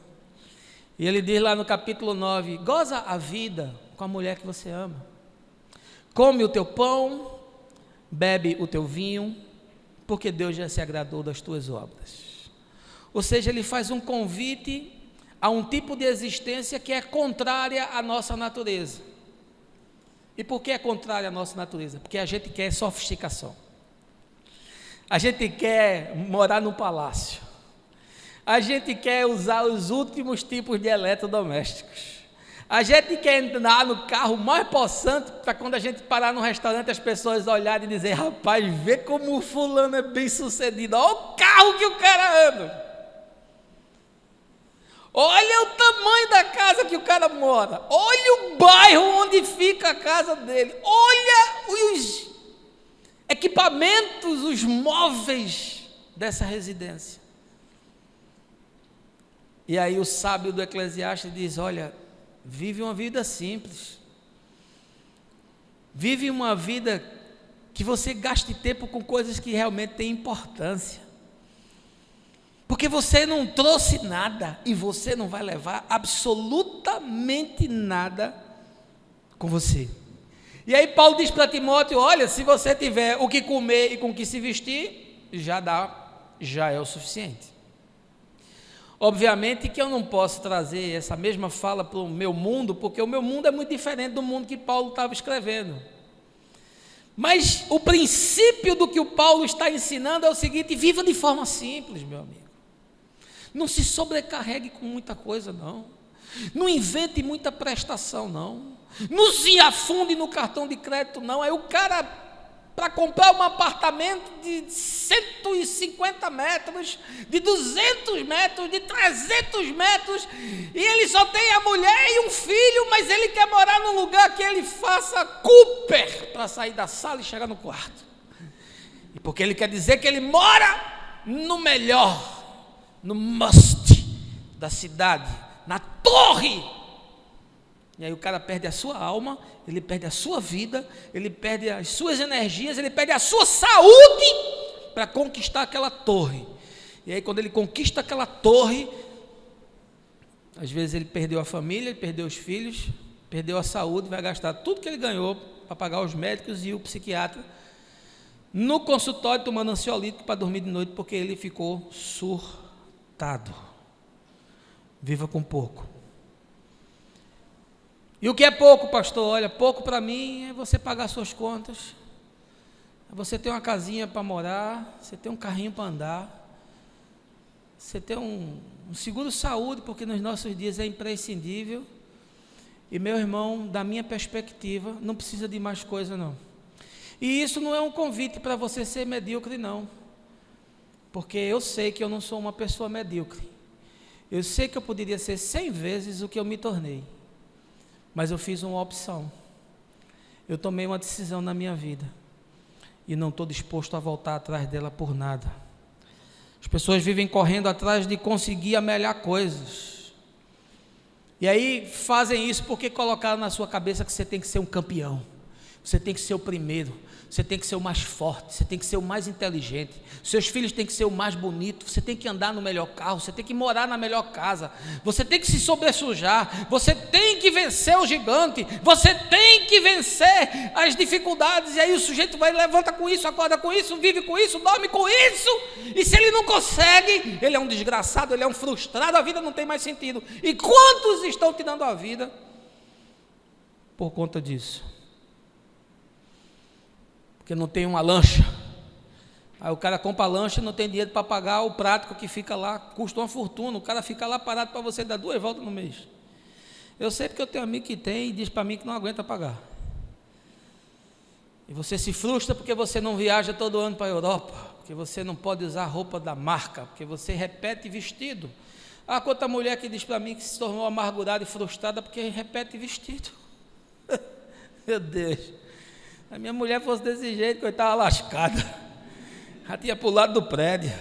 E ele diz lá no capítulo 9, goza a vida com a mulher que você ama. Come o teu pão, bebe o teu vinho, porque Deus já se agradou das tuas obras. Ou seja, ele faz um convite a um tipo de existência que é contrária à nossa natureza. E por que é contrária à nossa natureza? Porque a gente quer sofisticação. A gente quer morar no palácio. A gente quer usar os últimos tipos de eletrodomésticos. A gente quer entrar no carro mais possante para quando a gente parar no restaurante as pessoas olharem e dizer, rapaz, vê como o fulano é bem sucedido. Olha o carro que o cara anda. Olha o tamanho da casa que o cara mora. Olha o bairro onde fica a casa dele. Olha os equipamentos, os móveis dessa residência. E aí o sábio do Eclesiastes diz, olha, vive uma vida simples. Vive uma vida que você gaste tempo com coisas que realmente têm importância. Porque você não trouxe nada e você não vai levar absolutamente nada com você. E aí Paulo diz para Timóteo, olha, se você tiver o que comer e com o que se vestir, já é o suficiente. Obviamente que eu não posso trazer essa mesma fala para o meu mundo, porque o meu mundo é muito diferente do mundo que Paulo estava escrevendo. Mas o princípio do que o Paulo está ensinando é o seguinte, viva de forma simples, meu amigo. Não se sobrecarregue com muita coisa, não. Não invente muita prestação, não. Não se afunde no cartão de crédito, não. Aí o cara, para comprar um apartamento de 150 metros, de 200 metros, de 300 metros, e ele só tem a mulher e um filho, mas ele quer morar num lugar que ele faça Cooper para sair da sala e chegar no quarto. E porque ele quer dizer que ele mora no melhor, no must da cidade, na torre. E aí o cara perde a sua alma, ele perde a sua vida, ele perde as suas energias, ele perde a sua saúde para conquistar aquela torre. E aí quando ele conquista aquela torre, às vezes ele perdeu a família, ele perdeu os filhos, perdeu a saúde, vai gastar tudo que ele ganhou para pagar os médicos e o psiquiatra no consultório tomando ansiolítico para dormir de noite, porque ele ficou surtado. Viva com pouco. E o que é pouco, pastor? Olha, pouco para mim é você pagar suas contas, é você ter uma casinha para morar, você ter um carrinho para andar, você ter um seguro-saúde, porque nos nossos dias é imprescindível. E meu irmão, da minha perspectiva, não precisa de mais coisa não. E isso não é um convite para você ser medíocre não, porque eu sei que eu não sou uma pessoa medíocre. Eu sei que eu poderia ser 100 vezes o que eu me tornei, mas eu fiz uma opção. Eu tomei uma decisão na minha vida e não estou disposto a voltar atrás dela por nada. As pessoas vivem correndo atrás de conseguir amelhar coisas, e aí fazem isso porque colocaram na sua cabeça que você tem que ser um campeão, você tem que ser o primeiro, você tem que ser o mais forte, você tem que ser o mais inteligente, seus filhos têm que ser o mais bonito, você tem que andar no melhor carro, você tem que morar na melhor casa, você tem que se sobressujar, você tem que vencer o gigante, você tem que vencer as dificuldades. E aí o sujeito vai, levanta com isso, acorda com isso, vive com isso, dorme com isso, e se ele não consegue, ele é um desgraçado, ele é um frustrado, a vida não tem mais sentido. E quantos estão tirando a vida por conta disso? Porque não tem uma lancha. Aí o cara compra a lancha e não tem dinheiro para pagar o prático que fica lá, custa uma fortuna, o cara fica lá parado para você dar 2 voltas no mês. Eu sei porque eu tenho um amigo que tem e diz para mim que não aguenta pagar. E você se frustra porque você não viaja todo ano para a Europa, porque você não pode usar roupa da marca, porque você repete vestido. Ah, quanta mulher que diz para mim que se tornou amargurada e frustrada porque repete vestido. Meu Deus, se a minha mulher fosse desse jeito, eu estava lascada, já tinha pulado do prédio.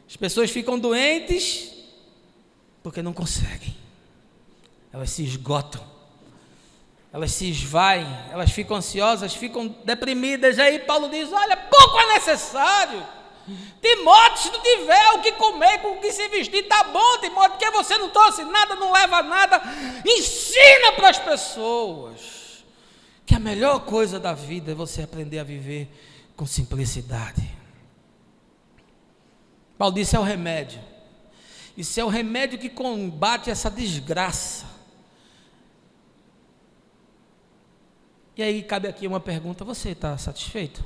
As pessoas ficam doentes porque não conseguem, elas se esgotam, elas se esvaem, elas ficam ansiosas, ficam deprimidas. Aí Paulo diz: olha, pouco é necessário, Timóteo, se tu tiver o que comer, com o que se vestir, tá bom, Timóteo, porque você não trouxe nada, não leva nada. Ensina para as pessoas que a melhor coisa da vida é você aprender a viver com simplicidade. Paulo disse: é o remédio. Isso é o remédio que combate essa desgraça. E aí cabe aqui uma pergunta: você está satisfeito?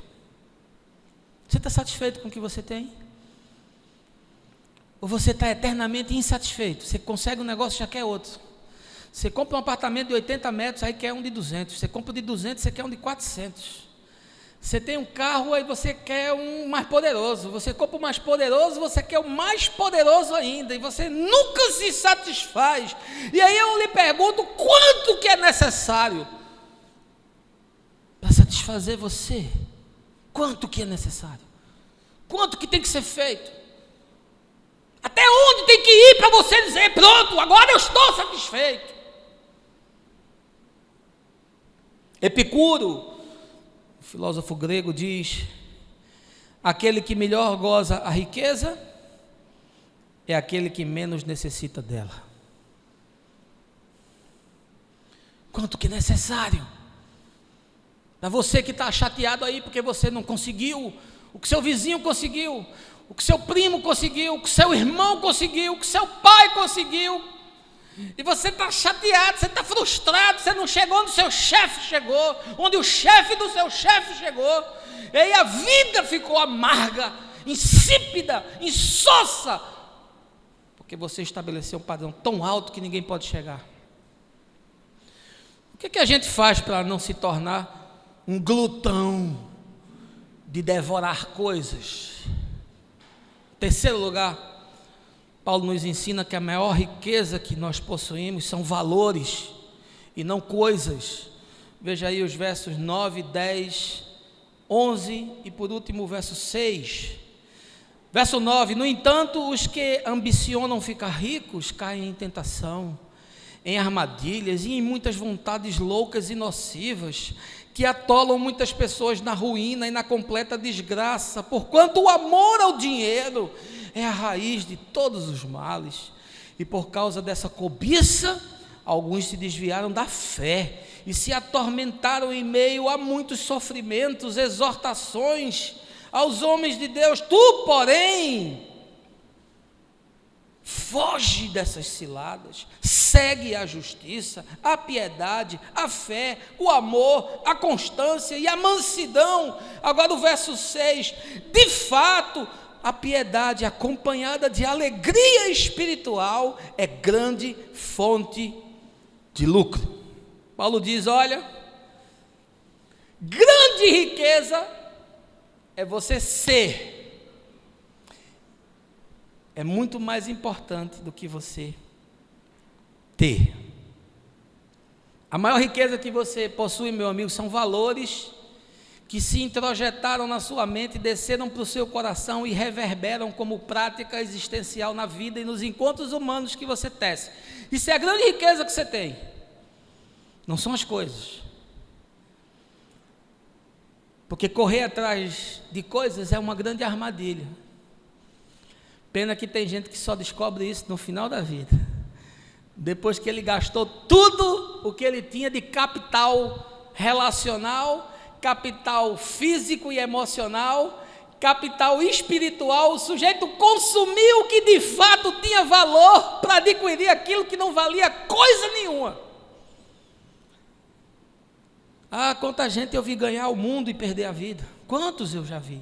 Você está satisfeito com o que você tem? Ou você está eternamente insatisfeito? Você consegue um negócio e já quer outro. Você compra um apartamento de 80 metros, aí quer um de 200. Você compra de 200, você quer um de 400. Você tem um carro, aí você quer um mais poderoso. Você compra o mais poderoso, você quer o mais poderoso ainda. E você nunca se satisfaz. E aí eu lhe pergunto: quanto que é necessário para satisfazer você? Quanto que é necessário? Quanto que tem que ser feito? Até onde tem que ir para você dizer: pronto, agora eu estou satisfeito? Epicuro, o filósofo grego, diz: aquele que melhor goza a riqueza é aquele que menos necessita dela. Quanto que é necessário? Para você que está chateado aí porque você não conseguiu o que seu vizinho conseguiu, o que seu primo conseguiu, o que seu irmão conseguiu, o que seu pai conseguiu, e você está chateado, você está frustrado, você não chegou onde o seu chefe chegou, onde o chefe do seu chefe chegou, e aí a vida ficou amarga, insípida, insossa, porque você estabeleceu um padrão tão alto que ninguém pode chegar. O que a gente faz para não se tornar um glutão de devorar coisas? Terceiro lugar, Paulo nos ensina que a maior riqueza que nós possuímos são valores e não coisas. Veja aí os versos 9, 10, 11 e por último o verso 6. Verso 9: no entanto, os que ambicionam ficar ricos caem em tentação, em armadilhas e em muitas vontades loucas e nocivas, que atolam muitas pessoas na ruína e na completa desgraça, porquanto o amor ao dinheiro é a raiz de todos os males, e por causa dessa cobiça, alguns se desviaram da fé, e se atormentaram em meio a muitos sofrimentos, exortações aos homens de Deus. Tu, porém, foge dessas ciladas, segue a justiça, a piedade, a fé, o amor, a constância e a mansidão. Agora o verso 6, de fato, a piedade acompanhada de alegria espiritual é grande fonte de lucro. Paulo diz: olha, grande riqueza é você ser, é muito mais importante do que você ter. A maior riqueza que você possui, meu amigo, são valores que se introjetaram na sua mente, desceram para o seu coração e reverberam como prática existencial na vida e nos encontros humanos que você tece. Isso é a grande riqueza que você tem, não são as coisas, porque correr atrás de coisas é uma grande armadilha. Pena que tem gente que só descobre isso no final da vida, depois que ele gastou tudo o que ele tinha de capital relacional, capital físico e emocional, capital espiritual. O sujeito consumiu o que de fato tinha valor para adquirir aquilo que não valia coisa nenhuma. Ah, quanta gente eu vi ganhar o mundo e perder a vida. Quantos eu já vi?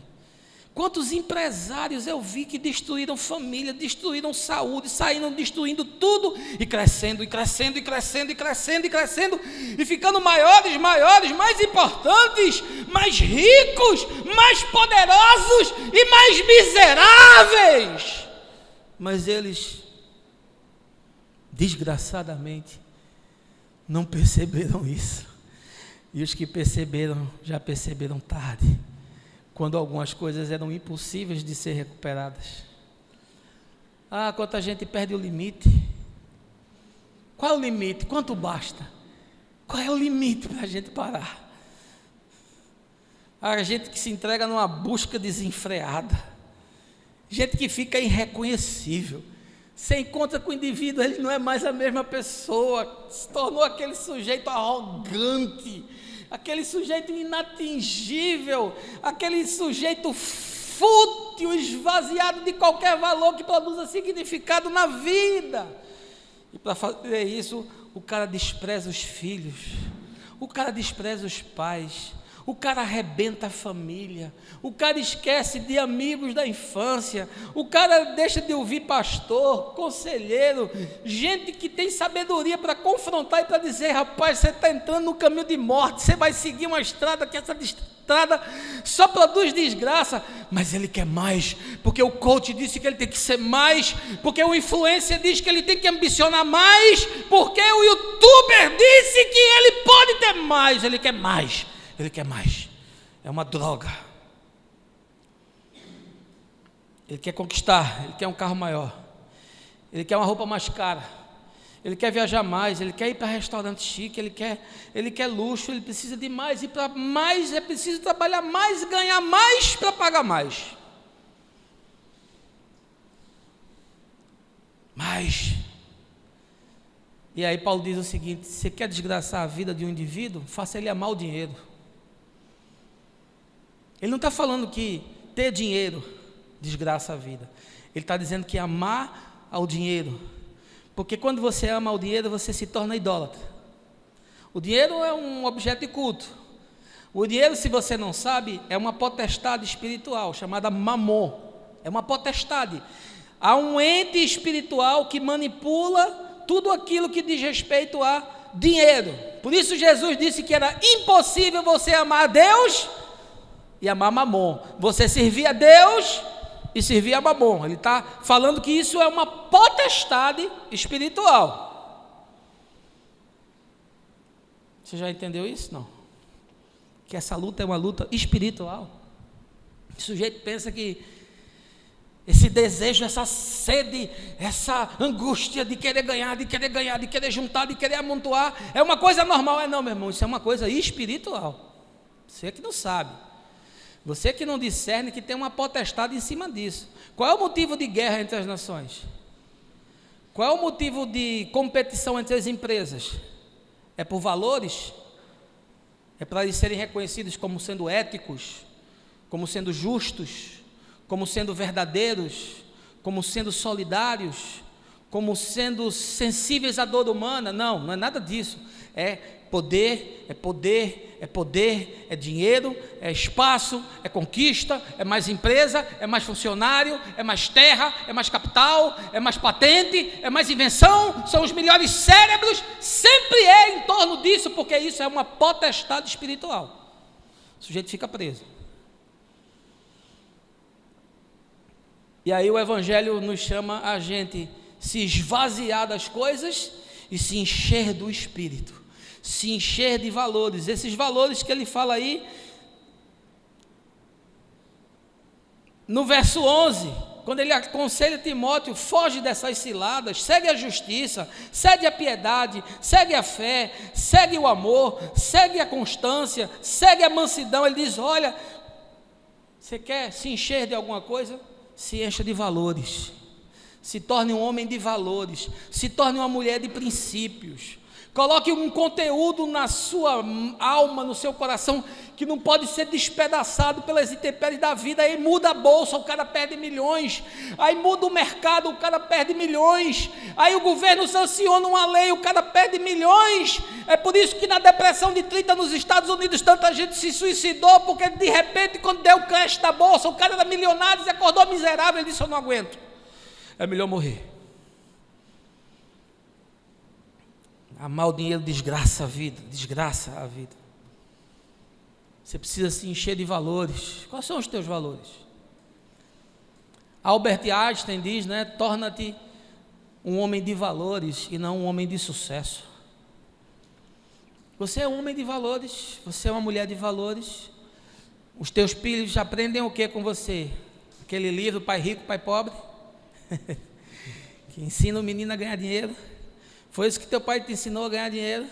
Quantos empresários eu vi que destruíram família, destruíram saúde, saíram destruindo tudo e crescendo, e crescendo, e crescendo, e crescendo, e crescendo, e ficando maiores, mais importantes, mais ricos, mais poderosos e mais miseráveis. Mas eles, desgraçadamente, não perceberam isso. E os que perceberam, já perceberam tarde, quando algumas coisas eram impossíveis de ser recuperadas. Quanta gente perde o limite. Qual é o limite? Quanto basta? Qual é o limite para a gente parar? A gente que se entrega numa busca desenfreada, gente que fica irreconhecível. Você encontra com o indivíduo, ele não é mais a mesma pessoa, se tornou aquele sujeito arrogante, aquele sujeito inatingível, aquele sujeito fútil, esvaziado de qualquer valor que produza significado na vida. E para fazer isso, o cara despreza os filhos, o cara despreza os pais, o cara arrebenta a família, o cara esquece de amigos da infância, o cara deixa de ouvir pastor, conselheiro, gente que tem sabedoria para confrontar e para dizer: rapaz, você está entrando no caminho de morte, você vai seguir uma estrada que essa estrada só produz desgraça. Mas ele quer mais, porque o coach disse que ele tem que ser mais, porque o influencer diz que ele tem que ambicionar mais, porque o youtuber disse que ele pode ter mais. Ele quer mais. Ele quer mais, é uma droga. Ele quer conquistar, ele quer um carro maior, ele quer uma roupa mais cara, ele quer viajar mais, ele quer ir para restaurante chique, ele quer luxo, ele precisa de mais, e para mais é preciso trabalhar mais, ganhar mais para pagar mais. Mais. E aí Paulo diz o seguinte: você quer desgraçar a vida de um indivíduo? Faça ele amar o dinheiro. Ele não está falando que ter dinheiro desgraça a vida. Ele está dizendo que amar ao dinheiro. Porque quando você ama ao dinheiro, você se torna idólatra. O dinheiro é um objeto de culto. O dinheiro, se você não sabe, é uma potestade espiritual chamada mamon. É uma potestade. Há um ente espiritual que manipula tudo aquilo que diz respeito a dinheiro. Por isso Jesus disse que era impossível você amar a Deus e amar mamon. Você servia a Deus e servia a mamon. Ele está falando que isso é uma potestade espiritual. Você já entendeu isso? Não. Que essa luta é uma luta espiritual. O sujeito pensa que esse desejo, essa sede, essa angústia de querer ganhar, de querer juntar, de querer amontoar, é uma coisa normal. Não, meu irmão, isso é uma coisa espiritual. Você que não sabe. Você que não discerne que tem uma potestade em cima disso. Qual é o motivo de guerra entre as nações? Qual é o motivo de competição entre as empresas? É por valores? É para eles serem reconhecidos como sendo éticos, como sendo justos, como sendo verdadeiros, como sendo solidários, como sendo sensíveis à dor humana? Não, não é nada disso. É poder, é dinheiro, é espaço, é conquista, é mais empresa, é mais funcionário, é mais terra, é mais capital, é mais patente, é mais invenção, são os melhores cérebros, sempre é em torno disso, porque isso é uma potestade espiritual. O sujeito fica preso. E aí o Evangelho nos chama a gente se esvaziar das coisas e se encher do Espírito, se encher de valores. Esses valores que ele fala aí, no verso 11, quando ele aconselha Timóteo: foge dessas ciladas, segue a justiça, segue a piedade, segue a fé, segue o amor, segue a constância, segue a mansidão. Ele diz: olha, você quer se encher de alguma coisa? Se encha de valores, se torne um homem de valores, se torne uma mulher de princípios. Coloque um conteúdo na sua alma, no seu coração, que não pode ser despedaçado pelas intempéries da vida. Aí muda a bolsa, o cara perde milhões. Aí muda o mercado, o cara perde milhões. Aí o governo sanciona uma lei, o cara perde milhões. É por isso que na depressão de 30 nos Estados Unidos tanta gente se suicidou, porque de repente quando deu o crash da bolsa, o cara era milionário e acordou miserável, ele disse: eu não aguento, é melhor morrer. Amar o dinheiro desgraça a vida, desgraça a vida. Você precisa se encher de valores. Quais são os teus valores? Albert Einstein diz, né? Torna-te um homem de valores e não um homem de sucesso. Você é um homem de valores, você é uma mulher de valores. Os teus filhos aprendem o que com você? Aquele livro Pai Rico, Pai Pobre, que ensina o menino a ganhar dinheiro. Foi isso que teu pai te ensinou a ganhar dinheiro?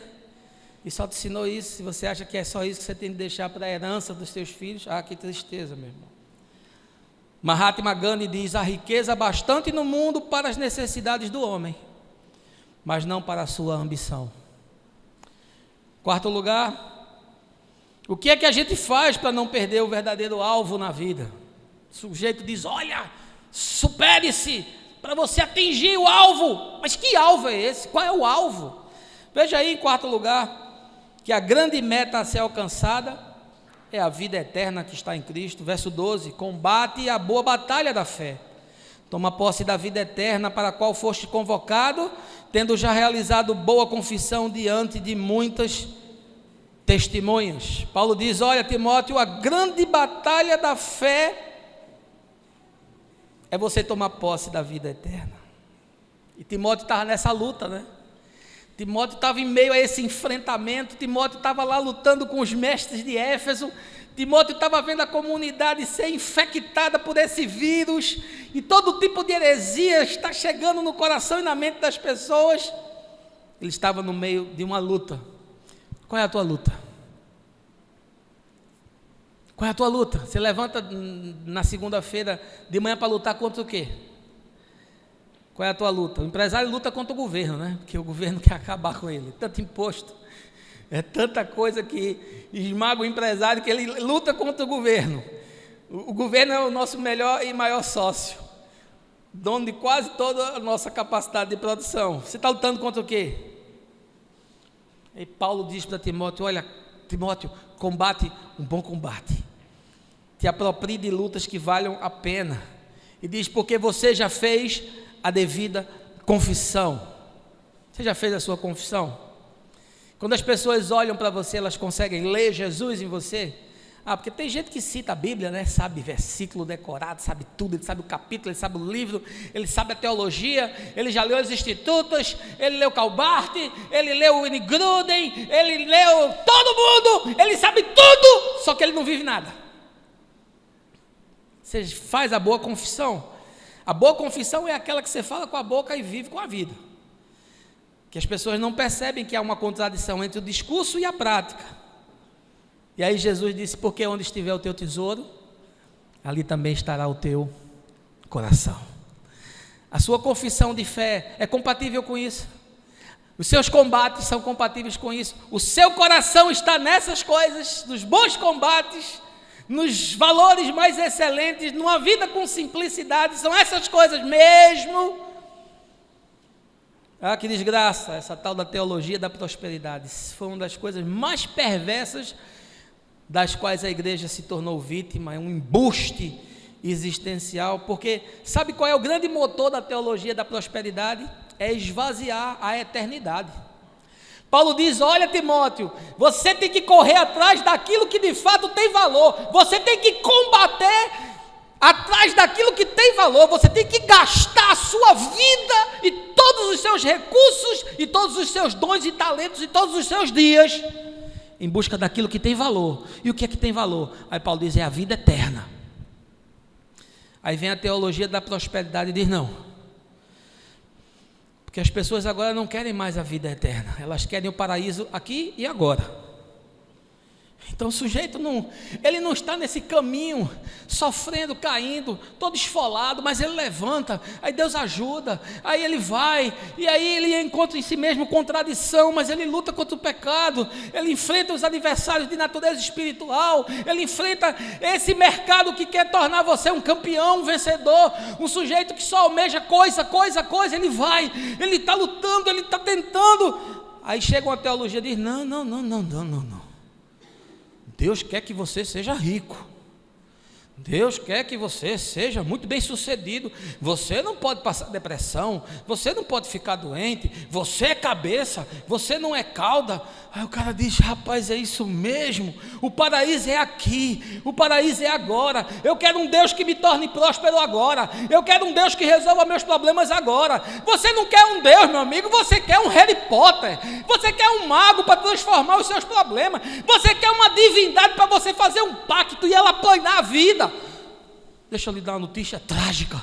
E só te ensinou isso? Se você acha que é só isso que você tem que deixar para a herança dos teus filhos, que tristeza, meu irmão. Mahatma Gandhi diz: há riqueza bastante no mundo para as necessidades do homem, mas não para a sua ambição. Quarto lugar, o que é que a gente faz para não perder o verdadeiro alvo na vida? O sujeito diz: olha, supere-se para você atingir o alvo. Mas que alvo é esse? Qual é o alvo? Veja aí, em quarto lugar, que a grande meta a ser alcançada é a vida eterna que está em Cristo. Verso 12: combate a boa batalha da fé, toma posse da vida eterna para a qual foste convocado, tendo já realizado boa confissão diante de muitas testemunhas. Paulo diz: olha, Timóteo, a grande batalha da fé é você tomar posse da vida eterna. E Timóteo estava nessa luta, né? Timóteo estava em meio a esse enfrentamento. Timóteo estava lá lutando com os mestres de Éfeso. Timóteo estava vendo a comunidade ser infectada por esse vírus, e todo tipo de heresia está chegando no coração e na mente das pessoas. Ele estava no meio de uma luta. Qual é a tua luta? Qual é a tua luta? Você levanta na segunda-feira de manhã para lutar contra o quê? Qual é a tua luta? O empresário luta contra o governo, né? Porque o governo quer acabar com ele. Tanto imposto, é tanta coisa que esmaga o empresário que ele luta contra o governo. O governo é o nosso melhor e maior sócio, dono de quase toda a nossa capacidade de produção. Você está lutando contra o quê? E Paulo diz para Timóteo: olha, Timóteo, combate um bom combate, te aproprie de lutas que valham a pena. E diz: porque você já fez a devida confissão. Você já fez a sua confissão? Quando as pessoas olham para você, elas conseguem ler Jesus em você? Porque tem gente que cita a Bíblia, né? Sabe versículo decorado, sabe tudo, ele sabe o capítulo, ele sabe o livro, ele sabe a teologia, ele já leu os institutos, ele leu Calbart, ele leu Wayne Gruden, ele leu todo mundo, ele sabe tudo, só que ele não vive nada. Você faz a boa confissão. A boa confissão é aquela que você fala com a boca e vive com a vida. Que as pessoas não percebem que há uma contradição entre o discurso e a prática. E aí Jesus disse: porque onde estiver o teu tesouro, ali também estará o teu coração. A sua confissão de fé é compatível com isso. Os seus combates são compatíveis com isso. O seu coração está nessas coisas, nos bons combates, nos valores mais excelentes, numa vida com simplicidade. São essas coisas mesmo. Que desgraça, essa tal da teologia da prosperidade. Foi uma das coisas mais perversas das quais a igreja se tornou vítima. É um embuste existencial, porque sabe qual é o grande motor da teologia da prosperidade? É esvaziar a eternidade. Paulo diz: olha, Timóteo, você tem que correr atrás daquilo que de fato tem valor, você tem que combater atrás daquilo que tem valor, você tem que gastar a sua vida e todos os seus recursos e todos os seus dons e talentos e todos os seus dias em busca daquilo que tem valor. E o que é que tem valor? Aí Paulo diz: é a vida eterna. Aí vem a teologia da prosperidade e diz: não, porque as pessoas agora não querem mais a vida eterna, elas querem o paraíso aqui e agora. Então o sujeito ele não está nesse caminho, sofrendo, caindo, todo esfolado, mas ele levanta, aí Deus ajuda, aí ele vai, e aí ele encontra em si mesmo contradição, mas ele luta contra o pecado, ele enfrenta os adversários de natureza espiritual, ele enfrenta esse mercado que quer tornar você um campeão, um vencedor, um sujeito que só almeja coisa, ele vai, ele está lutando, ele está tentando, aí chega uma teologia e diz, não. Deus quer que você seja rico, Deus quer que você seja muito bem sucedido, você não pode passar depressão, você não pode ficar doente, você é cabeça, você não é cauda. Aí o cara diz, rapaz, é isso mesmo, o paraíso é aqui, o paraíso é agora, eu quero um Deus que me torne próspero agora, eu quero um Deus que resolva meus problemas agora. Você não quer um Deus, meu amigo, você quer um Harry Potter, você quer um mago para transformar os seus problemas, você quer uma divindade para você fazer um pacto e ela planar a vida. Deixa eu lhe dar uma notícia trágica,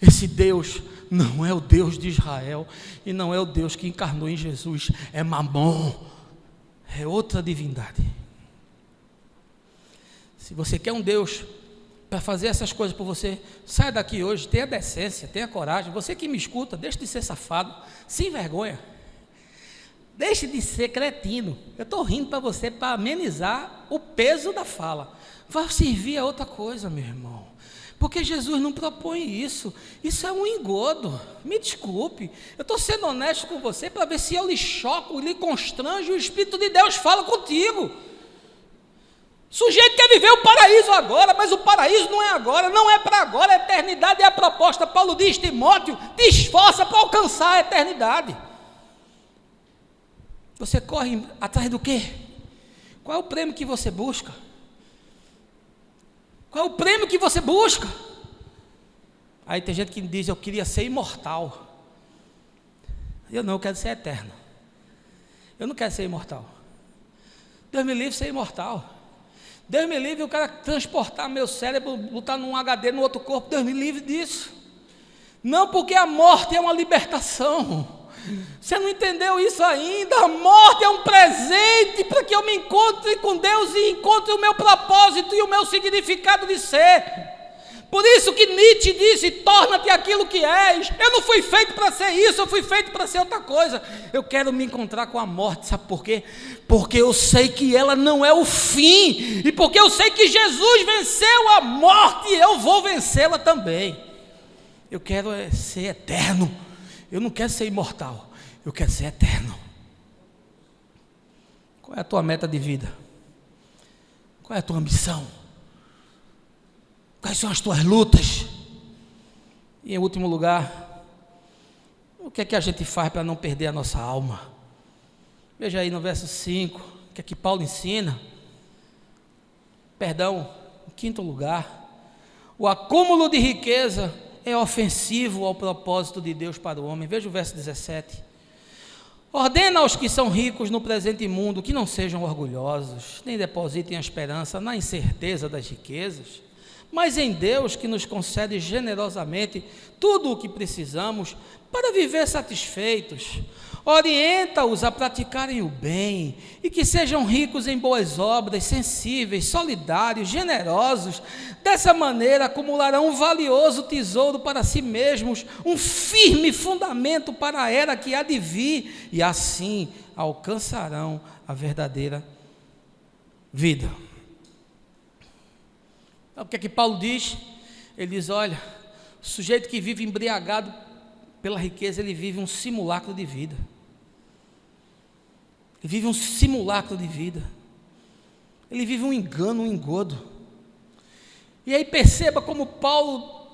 esse Deus não é o Deus de Israel, e não é o Deus que encarnou em Jesus, é Mamon, é outra divindade. Se você quer um Deus para fazer essas coisas por você, saia daqui hoje, tenha decência, tenha coragem. Você que me escuta, deixe de ser safado, sem vergonha, deixe de ser cretino. Eu estou rindo para você, para amenizar o peso da fala. Vá servir a outra coisa, meu irmão, porque Jesus não propõe isso, isso é um engodo, me desculpe, eu estou sendo honesto com você, para ver se eu lhe choco, lhe constranjo, e o Espírito de Deus fala contigo. O sujeito quer viver o paraíso agora, mas o paraíso não é agora, não é para agora, a eternidade é a proposta. Paulo diz, Timóteo, te esforça para alcançar a eternidade. Você corre atrás do quê? Qual é o prêmio que você busca? Qual é o prêmio que você busca? Aí tem gente que diz, eu queria ser imortal. Eu quero ser eterno. Eu não quero ser imortal. Deus me livre de ser imortal. Deus me livre o cara transportar meu cérebro, botar num HD no outro corpo. Deus me livre disso. Não, porque a morte é uma libertação. Você não entendeu isso ainda? A morte é um presente para que eu me encontre com Deus e encontre o meu propósito e o meu significado de ser. Por isso que Nietzsche disse, torna-te aquilo que és. Eu não fui feito para ser isso, eu fui feito para ser outra coisa. Eu quero me encontrar com a morte, sabe por quê? Porque eu sei que ela não é o fim, e porque eu sei que Jesus venceu a morte, eu vou vencê-la também. Eu quero ser eterno. Eu não quero ser imortal, eu quero ser eterno. Qual é a tua meta de vida? Qual é a tua ambição? Quais são as tuas lutas? E em último lugar, o que é que a gente faz para não perder a nossa alma? Veja aí no verso 5, o que é que Paulo ensina? Perdão, em quinto lugar, o acúmulo de riqueza é ofensivo ao propósito de Deus para o homem. Veja o verso 17. Ordena aos que são ricos no presente mundo que não sejam orgulhosos, nem depositem a esperança na incerteza das riquezas, mas em Deus, que nos concede generosamente tudo o que precisamos para viver satisfeitos. Orienta-os a praticarem o bem e que sejam ricos em boas obras, sensíveis, solidários, generosos. Dessa maneira acumularão um valioso tesouro para si mesmos, um firme fundamento para a era que há de vir, e assim alcançarão a verdadeira vida. O que é que Paulo diz? Ele diz, olha, o sujeito que vive embriagado pela riqueza, ele vive um simulacro de vida. Ele vive um simulacro de vida. Ele vive um engano, um engodo. E aí perceba como Paulo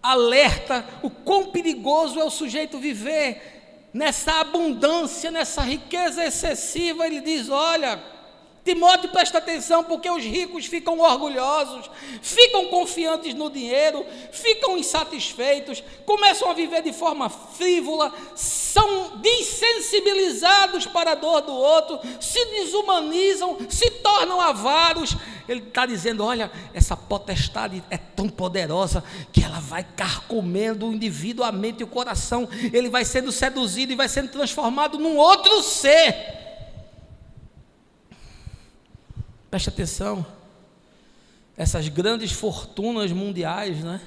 alerta o quão perigoso é o sujeito viver nessa abundância, nessa riqueza excessiva. Ele diz, olha, Timóteo, presta atenção, porque os ricos ficam orgulhosos, ficam confiantes no dinheiro, ficam insatisfeitos, começam a viver de forma frívola, são desensibilizados para a dor do outro, se desumanizam, se tornam avaros. Ele está dizendo, olha, essa potestade é tão poderosa que ela vai carcomendo o indivíduo, a mente e o coração, ele vai sendo seduzido e vai sendo transformado num outro ser. Preste atenção, essas grandes fortunas mundiais, né?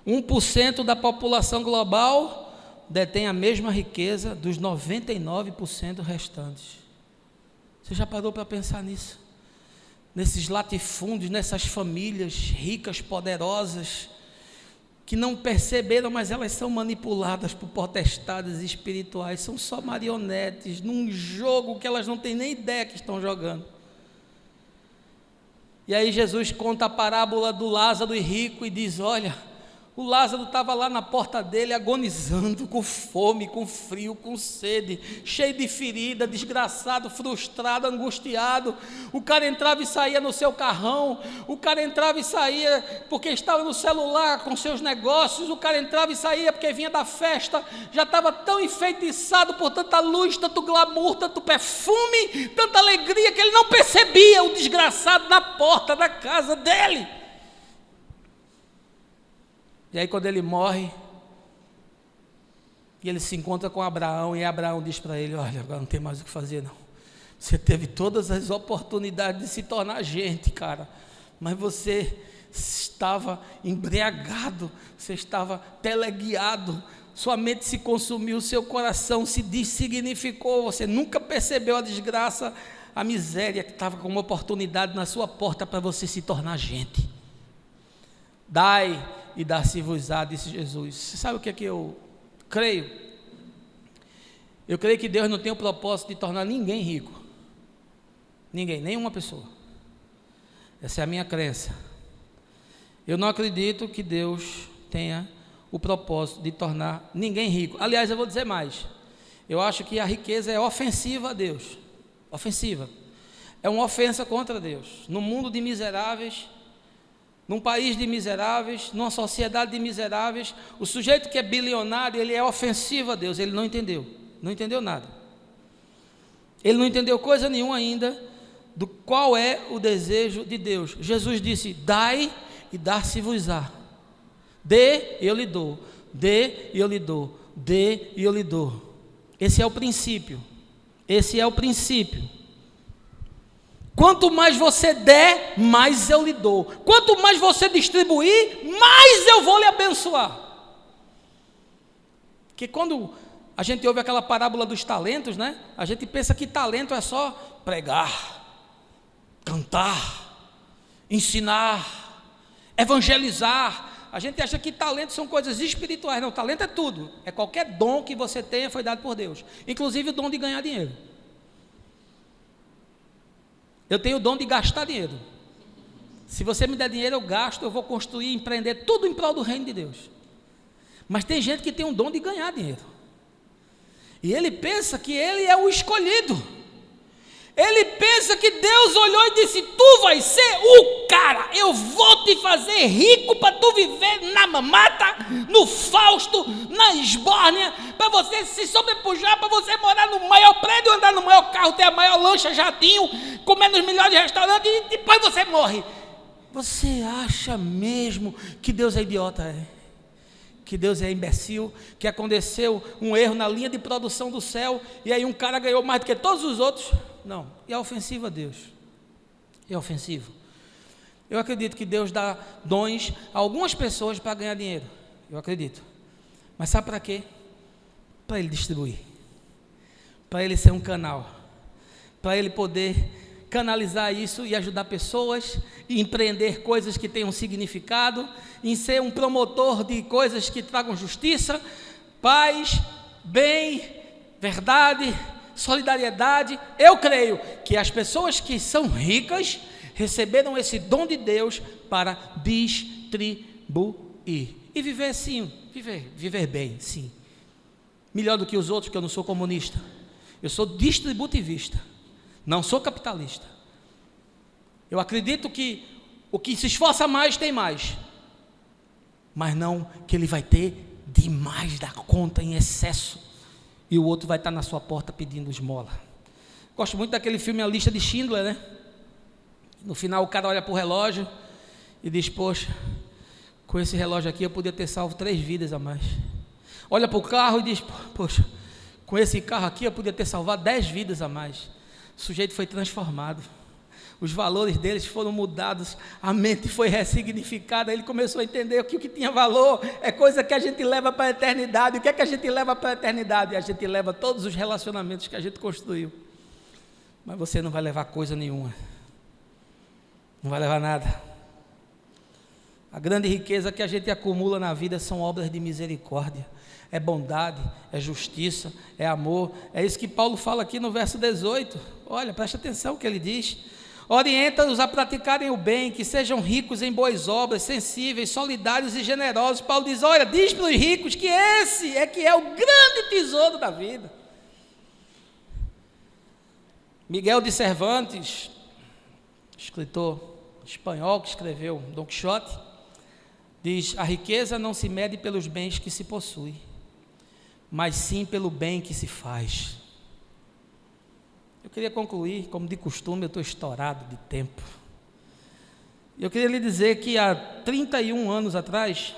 1% da população global detém a mesma riqueza dos 99% restantes. Você já parou para pensar nisso? Nesses latifúndios, nessas famílias ricas, poderosas, que não perceberam, mas elas são manipuladas por potestades espirituais, são só marionetes, num jogo que elas não têm nem ideia que estão jogando. E aí Jesus conta a parábola do Lázaro e rico e diz, olha, o Lázaro estava lá na porta dele agonizando, com fome, com frio, com sede, cheio de ferida, desgraçado, frustrado, angustiado. O cara entrava e saía no seu carrão, o cara entrava e saía porque estava no celular com seus negócios, o cara entrava e saía porque vinha da festa, já estava tão enfeitiçado por tanta luz, tanto glamour, tanto perfume, tanta alegria, que ele não percebia o desgraçado na porta da casa dele. E aí quando ele morre, e ele se encontra com Abraão, e Abraão diz para ele, olha, agora não tem mais o que fazer não. Você teve todas as oportunidades de se tornar gente, cara, mas você estava embriagado, você estava teleguiado, sua mente se consumiu, seu coração se dessignificou, você nunca percebeu a desgraça, a miséria que estava com uma oportunidade na sua porta para você se tornar gente. Dai e dar-se-vos-á, disse Jesus. Você sabe o que é que eu creio? Eu creio que Deus não tem o propósito de tornar ninguém rico. Ninguém, nenhuma pessoa. Essa é a minha crença. Eu não acredito que Deus tenha o propósito de tornar ninguém rico. Aliás, eu vou dizer mais. Eu acho que a riqueza é ofensiva a Deus. Ofensiva. É uma ofensa contra Deus. No mundo de miseráveis, num país de miseráveis, numa sociedade de miseráveis, o sujeito que é bilionário, ele é ofensivo a Deus, ele não entendeu nada. Ele não entendeu coisa nenhuma ainda do qual é o desejo de Deus. Jesus disse, dai e dar-se-vos-á. Dê e eu lhe dou, dê e eu lhe dou, dê e eu lhe dou. Esse é o princípio, Quanto mais você der, mais eu lhe dou. Quanto mais você distribuir, mais eu vou lhe abençoar. Porque quando a gente ouve aquela parábola dos talentos, né? A gente pensa que talento é só pregar, cantar, ensinar, evangelizar. A gente acha que talento são coisas espirituais. Não, talento é tudo. É qualquer dom que você tenha, foi dado por Deus. Inclusive o dom de ganhar dinheiro. Eu tenho o dom de gastar dinheiro. Se você me der dinheiro, eu gasto, eu vou construir, empreender, tudo em prol do reino de Deus. Mas tem gente que tem um dom de ganhar dinheiro. E ele pensa que ele é o escolhido. Ele pensa que Deus olhou e disse, tu vai ser o cara, eu vou te fazer rico para tu viver na mamata, no Fausto, na esbórnia, para você se sobrepujar, para você morar no maior prédio, andar no maior carro, ter a maior lancha, jatinho, comer nos melhores restaurantes e depois você morre. Você acha mesmo que Deus é idiota? Que Deus é imbecil, que aconteceu um erro na linha de produção do céu, e aí um cara ganhou mais do que todos os outros? Não, é ofensivo a Deus, é ofensivo. Eu acredito que Deus dá dons a algumas pessoas para ganhar dinheiro, eu acredito, mas sabe para quê? Para ele distribuir, para ele ser um canal, para ele poder canalizar isso e ajudar pessoas, e empreender coisas que tenham significado, em ser um promotor de coisas que tragam justiça, paz, bem, verdade, solidariedade. Eu creio que as pessoas que são ricas receberam esse dom de Deus para distribuir e viver assim, viver bem, sim, melhor do que os outros, porque eu não sou comunista, eu sou distributivista, não sou capitalista. Eu acredito que o que se esforça mais tem mais, mas não que ele vai ter demais da conta em excesso, e o outro vai estar na sua porta pedindo esmola. Gosto muito daquele filme A Lista de Schindler, né? No final o cara olha para o relógio e diz, poxa, com esse relógio aqui eu podia ter salvo 3 vidas a mais. Olha para o carro e diz, poxa, com esse carro aqui eu podia ter salvado 10 vidas a mais. O sujeito foi transformado. os valores deles foram mudados, a mente foi ressignificada, ele começou a entender que o que tinha valor é coisa que a gente leva para a eternidade. O que é que a gente leva para a eternidade? A gente leva todos os relacionamentos que a gente construiu. Mas você não vai levar coisa nenhuma, não vai levar nada. A grande riqueza que a gente acumula na vida são obras de misericórdia, é bondade, é justiça, é amor. É isso que Paulo fala aqui no verso 18. Olha, preste atenção o que ele diz: orienta-os a praticarem o bem, que sejam ricos em boas obras, sensíveis, solidários e generosos. Paulo diz: olha, diz para os ricos que esse é que é o grande tesouro da vida. Miguel de Cervantes, escritor espanhol que escreveu Dom Quixote, diz: a riqueza não se mede pelos bens que se possui, mas sim pelo bem que se faz. Eu queria concluir, como de costume, eu estou estourado de tempo. Eu queria lhe dizer que há 31 anos atrás,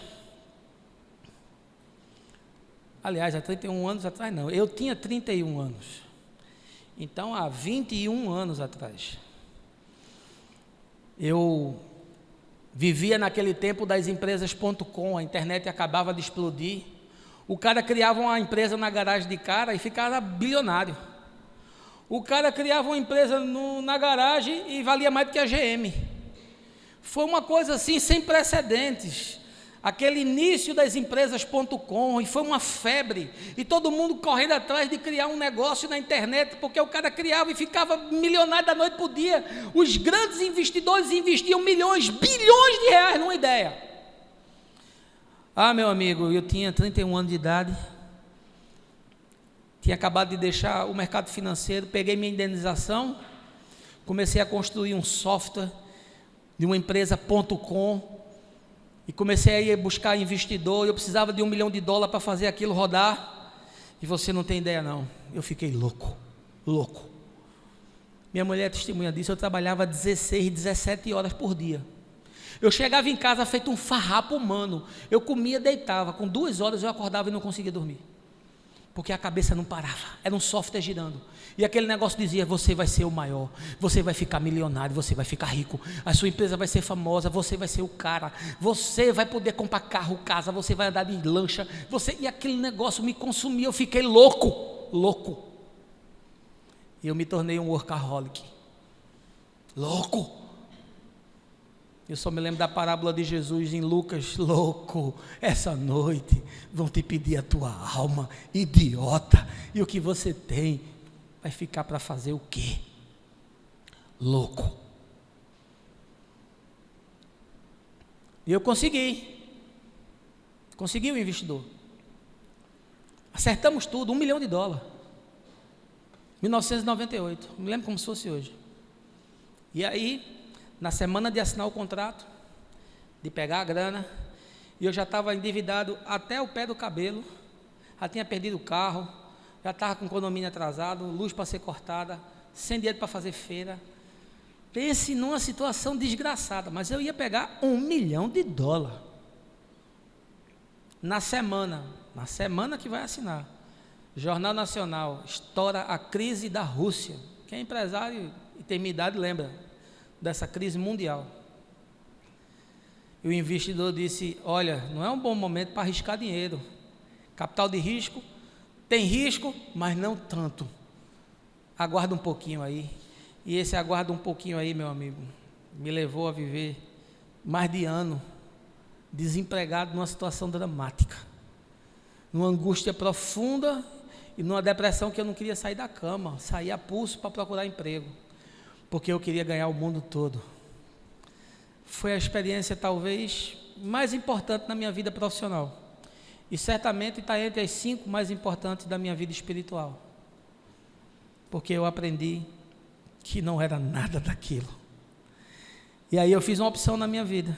aliás, há 31 anos atrás não, eu tinha 31 anos. Então, há 21 anos atrás, eu vivia naquele tempo das empresas.com, a internet acabava de explodir. O cara criava uma empresa na garagem de cara e ficava bilionário. O cara criava uma empresa na garagem e valia mais do que a GM. Foi uma coisa assim sem precedentes. Aquele início das empresas.com, e foi uma febre, e todo mundo correndo atrás de criar um negócio na internet, porque o cara criava e ficava milionário da noite para o dia. Os grandes investidores investiam milhões, bilhões de reais numa ideia. Ah, meu amigo, eu tinha 31 anos de idade, tinha acabado de deixar o mercado financeiro, peguei minha indenização, comecei a construir um software de uma empresa.com, e comecei a ir buscar investidor. Eu precisava de $1 milhão para fazer aquilo rodar, e você não tem ideia não, eu fiquei louco. Minha mulher é testemunha disso. Eu trabalhava 16, 17 horas por dia. Eu chegava em casa feito um farrapo humano, eu comia, deitava, com 2 horas eu acordava e não conseguia dormir, porque a cabeça não parava, era um software girando, e aquele negócio dizia: você vai ser o maior, você vai ficar milionário, você vai ficar rico, a sua empresa vai ser famosa, você vai ser o cara, você vai poder comprar carro, casa, você vai andar de lancha, e aquele negócio me consumia, eu fiquei louco, e eu me tornei um workaholic, louco. Eu só me lembro da parábola de Jesus em Lucas: louco, essa noite vão te pedir a tua alma, idiota, e o que você tem vai ficar para fazer o quê? Louco. E eu consegui o investidor, acertamos tudo, $1 milhão, 1998, me lembro como se fosse hoje. E aí, na semana de assinar o contrato, de pegar a grana, e eu já estava endividado até o pé do cabelo, já tinha perdido o carro, já estava com o condomínio atrasado, luz para ser cortada, sem dinheiro para fazer feira. Pense numa situação desgraçada, mas eu ia pegar $1 milhão. Na semana que vai assinar, Jornal Nacional, estoura a crise da Rússia. Quem é empresário e tem minha idade lembra dessa crise mundial. E o investidor disse: olha, não é um bom momento para arriscar dinheiro, capital de risco, tem risco, mas não tanto, aguarda um pouquinho aí. E esse aguarda um pouquinho aí, meu amigo, me levou a viver mais de ano desempregado, numa situação dramática, numa angústia profunda e numa depressão que eu não queria sair da cama, sair a pulso para procurar emprego, porque eu queria ganhar o mundo todo. Foi a experiência talvez mais importante na minha vida profissional, e certamente está entre as 5 mais importantes da minha vida espiritual, porque eu aprendi que não era nada daquilo. E aí eu fiz uma opção na minha vida,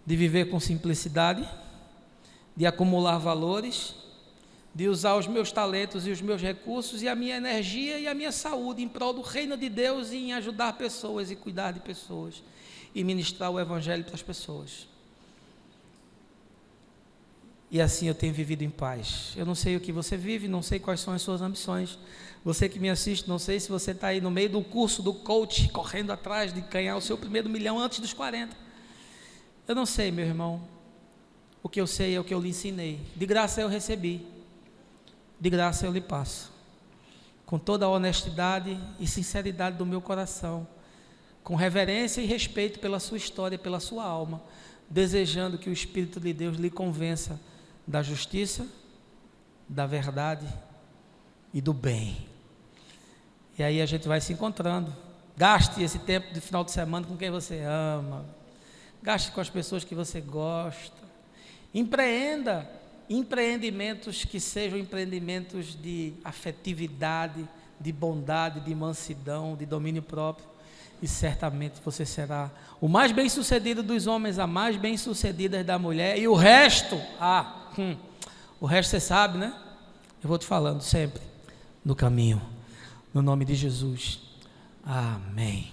de viver com simplicidade, de acumular valores, de usar os meus talentos e os meus recursos e a minha energia e a minha saúde em prol do reino de Deus e em ajudar pessoas e cuidar de pessoas e ministrar o evangelho para as pessoas. e assim eu tenho vivido em paz. Eu não sei o que você vive, não sei quais são as suas ambições. Você que me assiste, não sei se você está aí no meio do curso do coach, correndo atrás de ganhar o seu primeiro milhão antes dos 40. Eu não sei, meu irmão. O que eu sei é o que eu lhe ensinei. De graça eu recebi, de graça eu lhe passo. Com toda a honestidade e sinceridade do meu coração, com reverência e respeito pela sua história, pela sua alma, desejando que o Espírito de Deus lhe convença da justiça, da verdade e do bem. E aí a gente vai se encontrando. Gaste esse tempo de final de semana com quem você ama, gaste com as pessoas que você gosta, empreenda empreendimentos que sejam empreendimentos de afetividade, de bondade, de mansidão, de domínio próprio, e certamente você será o mais bem-sucedido dos homens, a mais bem-sucedida da mulher, e o resto, o resto você sabe, né? Eu vou te falando sempre, no caminho, no nome de Jesus, amém.